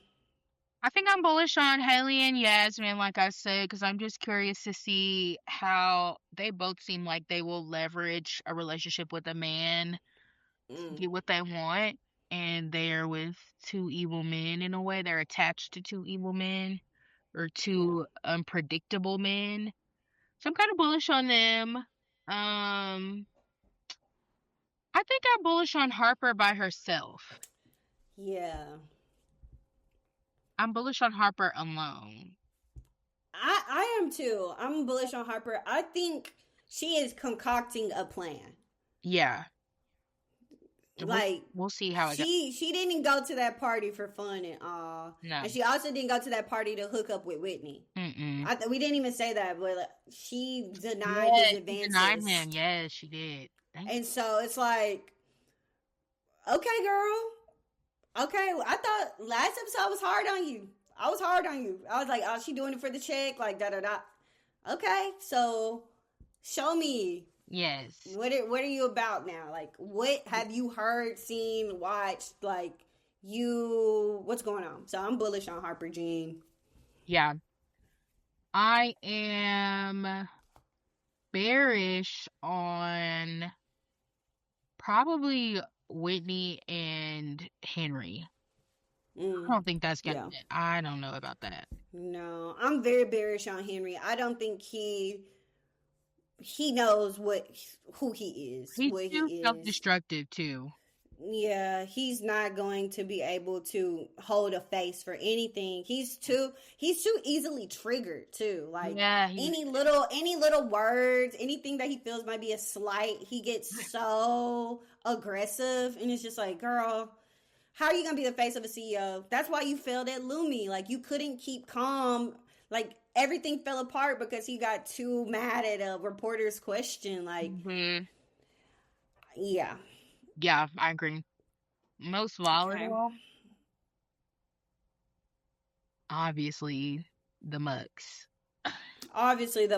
I think I'm bullish on Haley and Yasmin, like I said, because I'm just curious to see how they both seem like they will leverage a relationship with a man to get what they want. And they're with two evil men in a way. They're attached to two evil men or two unpredictable men. So I'm kind of bullish on them. I think I'm bullish on Harper by herself. Yeah. I'm bullish on Harper alone. I am too. I'm bullish on Harper. I think she is concocting a plan. Yeah. Like, we'll see how it goes. She didn't go to that party for fun and all. No. And she also didn't go to that party to hook up with Whitney. We didn't even say that, but like, she denied his advances. She denied him. Yes, she did. And so it's like, okay, girl. Okay, I thought last episode was hard on you. I was hard on you. I was like, oh, she doing it for the check, like da-da-da. Okay, so show me. Yes. What are you about now? Like, what have you heard, seen, watched? Like, what's going on? So I'm bullish on Harper Jean. Yeah. I am bearish on probably Whitney and Henry. I don't think that's gonna. Yeah. I don't know about that. No, I'm very bearish on Henry. I don't think he knows who he is. He's too self-destructive too. Yeah, he's not going to be able to hold a face for anything. He's too easily triggered too. Like any little words, anything that he feels might be a slight, he gets so aggressive, and it's just like, girl, how are you gonna be the face of a CEO? That's why you failed at Lumi. Like, you couldn't keep calm. Like, everything fell apart because he got too mad at a reporter's question. Like, yeah. Yeah, I agree. Most volatile, okay. Obviously, the mucks. Obviously,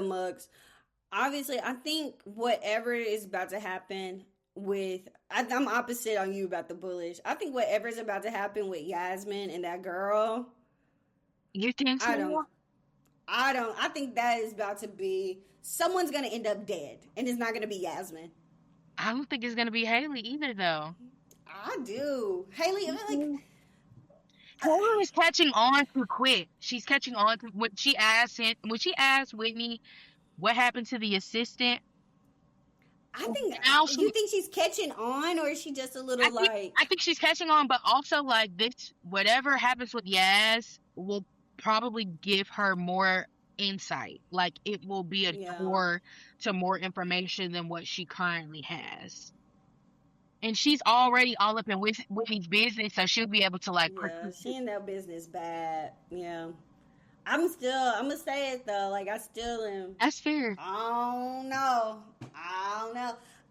I think whatever is about to happen I'm opposite on you about the bullish. I think whatever is about to happen with Yasmin and that girl. You think so? I think that is about to be, someone's going to end up dead, and it's not going to be Yasmin. I don't think it's going to be Haley either, though. I do. Haley, like, Haley is catching on too quick. She's catching on to when she asked Whitney what happened to the assistant. I think, you think she's catching on, or is she just a little I think she's catching on, but also like this, whatever happens with Yaz will probably give her more insight. Like, it will be a door to more information than what she currently has. And she's already all up in Whitney's business, so she'll be able to like. Yeah, she in that business bad. Yeah. I'm gonna say it though. Like, I still am. That's fair. I don't know.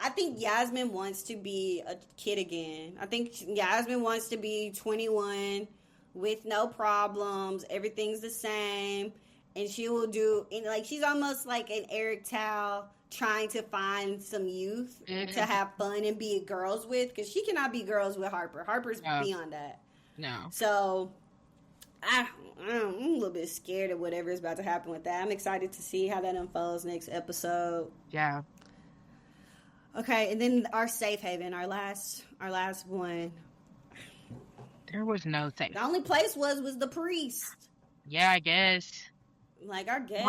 I think Yasmin wants to be a kid again. I think Yasmin wants to be 21 with no problems. Everything's the same. And she will do, and like, she's almost like an Eric Tao trying to find some youth to have fun and be girls with, because she cannot be girls with Harper. Harper's beyond that. No. So I'm a little bit scared of whatever is about to happen with that. I'm excited to see how that unfolds next episode. Yeah. Okay, and then our safe haven, our last one. There was no safe. The only place was the priest. Yeah, I guess. Like, I guess.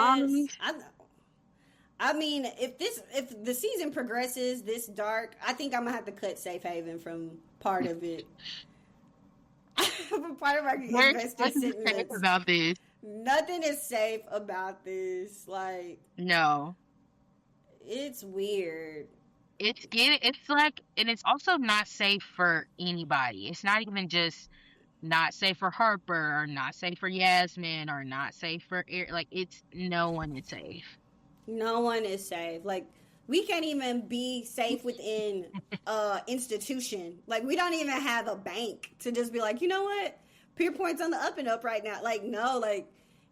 I mean, if the season progresses this dark, I think I'm gonna have to cut safe haven from part of it. Part of our investor sentiment about this. Nothing is safe about this. Like, no, it's weird. It's like, and it's also not safe for anybody. It's not even just not safe for Harper, or not safe for Yasmin, or not safe for like, it's no one is safe. No one is safe. Like, we can't even be safe within institution. Like, we don't even have a bank to just be like, you know what, Pierpoint's on the up and up right now. Like, no, like,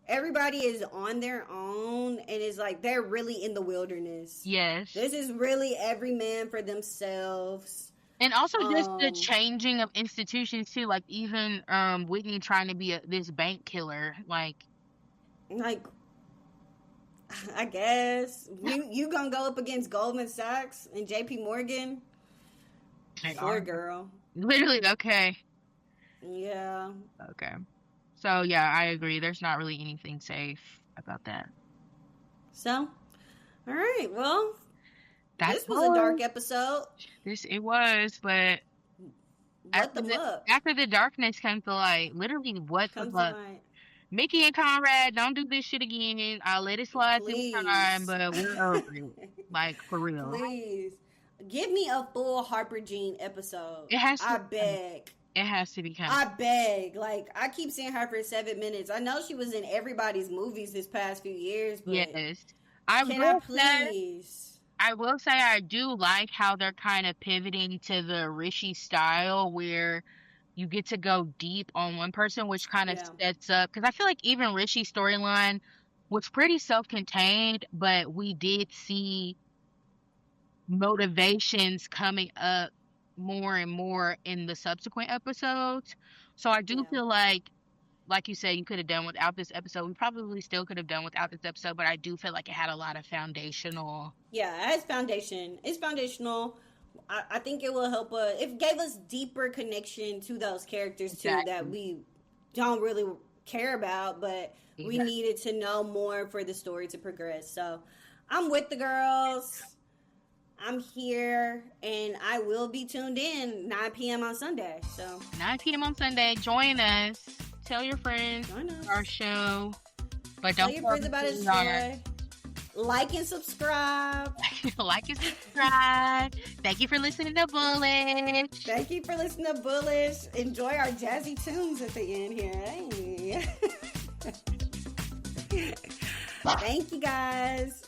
everybody is on their own, and it's like they're really in the wilderness. Yes, this is really every man for themselves. And also just the changing of institutions too, like even Whitney trying to be this bank killer, like I guess you gonna go up against Goldman Sachs and JP Morgan? Sure, girl. Literally, okay. Yeah. Okay. So yeah, I agree. There's not really anything safe about that. So, all right. Well, this was a dark episode. It was, but after the darkness comes the light. Literally, what the fuck? Mickey and Conrad, don't do this shit again. I'll let it slide this time, but we're over it. Like, for real. Please. Give me a full Harper Jean episode. It has to. I beg. It has to be coming. I beg. Like, I keep seeing her for 7 minutes. I know she was in everybody's movies this past few years, but yes. I will say I do like how they're kind of pivoting to the Rishi style, where you get to go deep on one person, which kind of sets up, because I feel like even Rishi's storyline was pretty self-contained, but we did see motivations coming up more and more in the subsequent episodes. So I do feel like you said, you could have done without this episode. We probably still could have done without this episode, but I do feel like it had a lot of foundational. Yeah, it has foundation. It's foundational. I think it will help us. It gave us deeper connection to those characters too, that we don't really care about, but we needed to know more for the story to progress. So I'm with the girls. I'm here, and I will be tuned in 9 p.m. on Sunday. So 9 p.m. on Sunday. Join us. Tell your friends our show. But tell your friends about it. Like and subscribe. Like and subscribe. Thank you for listening to Bullish. Thank you for listening to Bullish. Enjoy our jazzy tunes at the end here. Hey. Thank you, guys.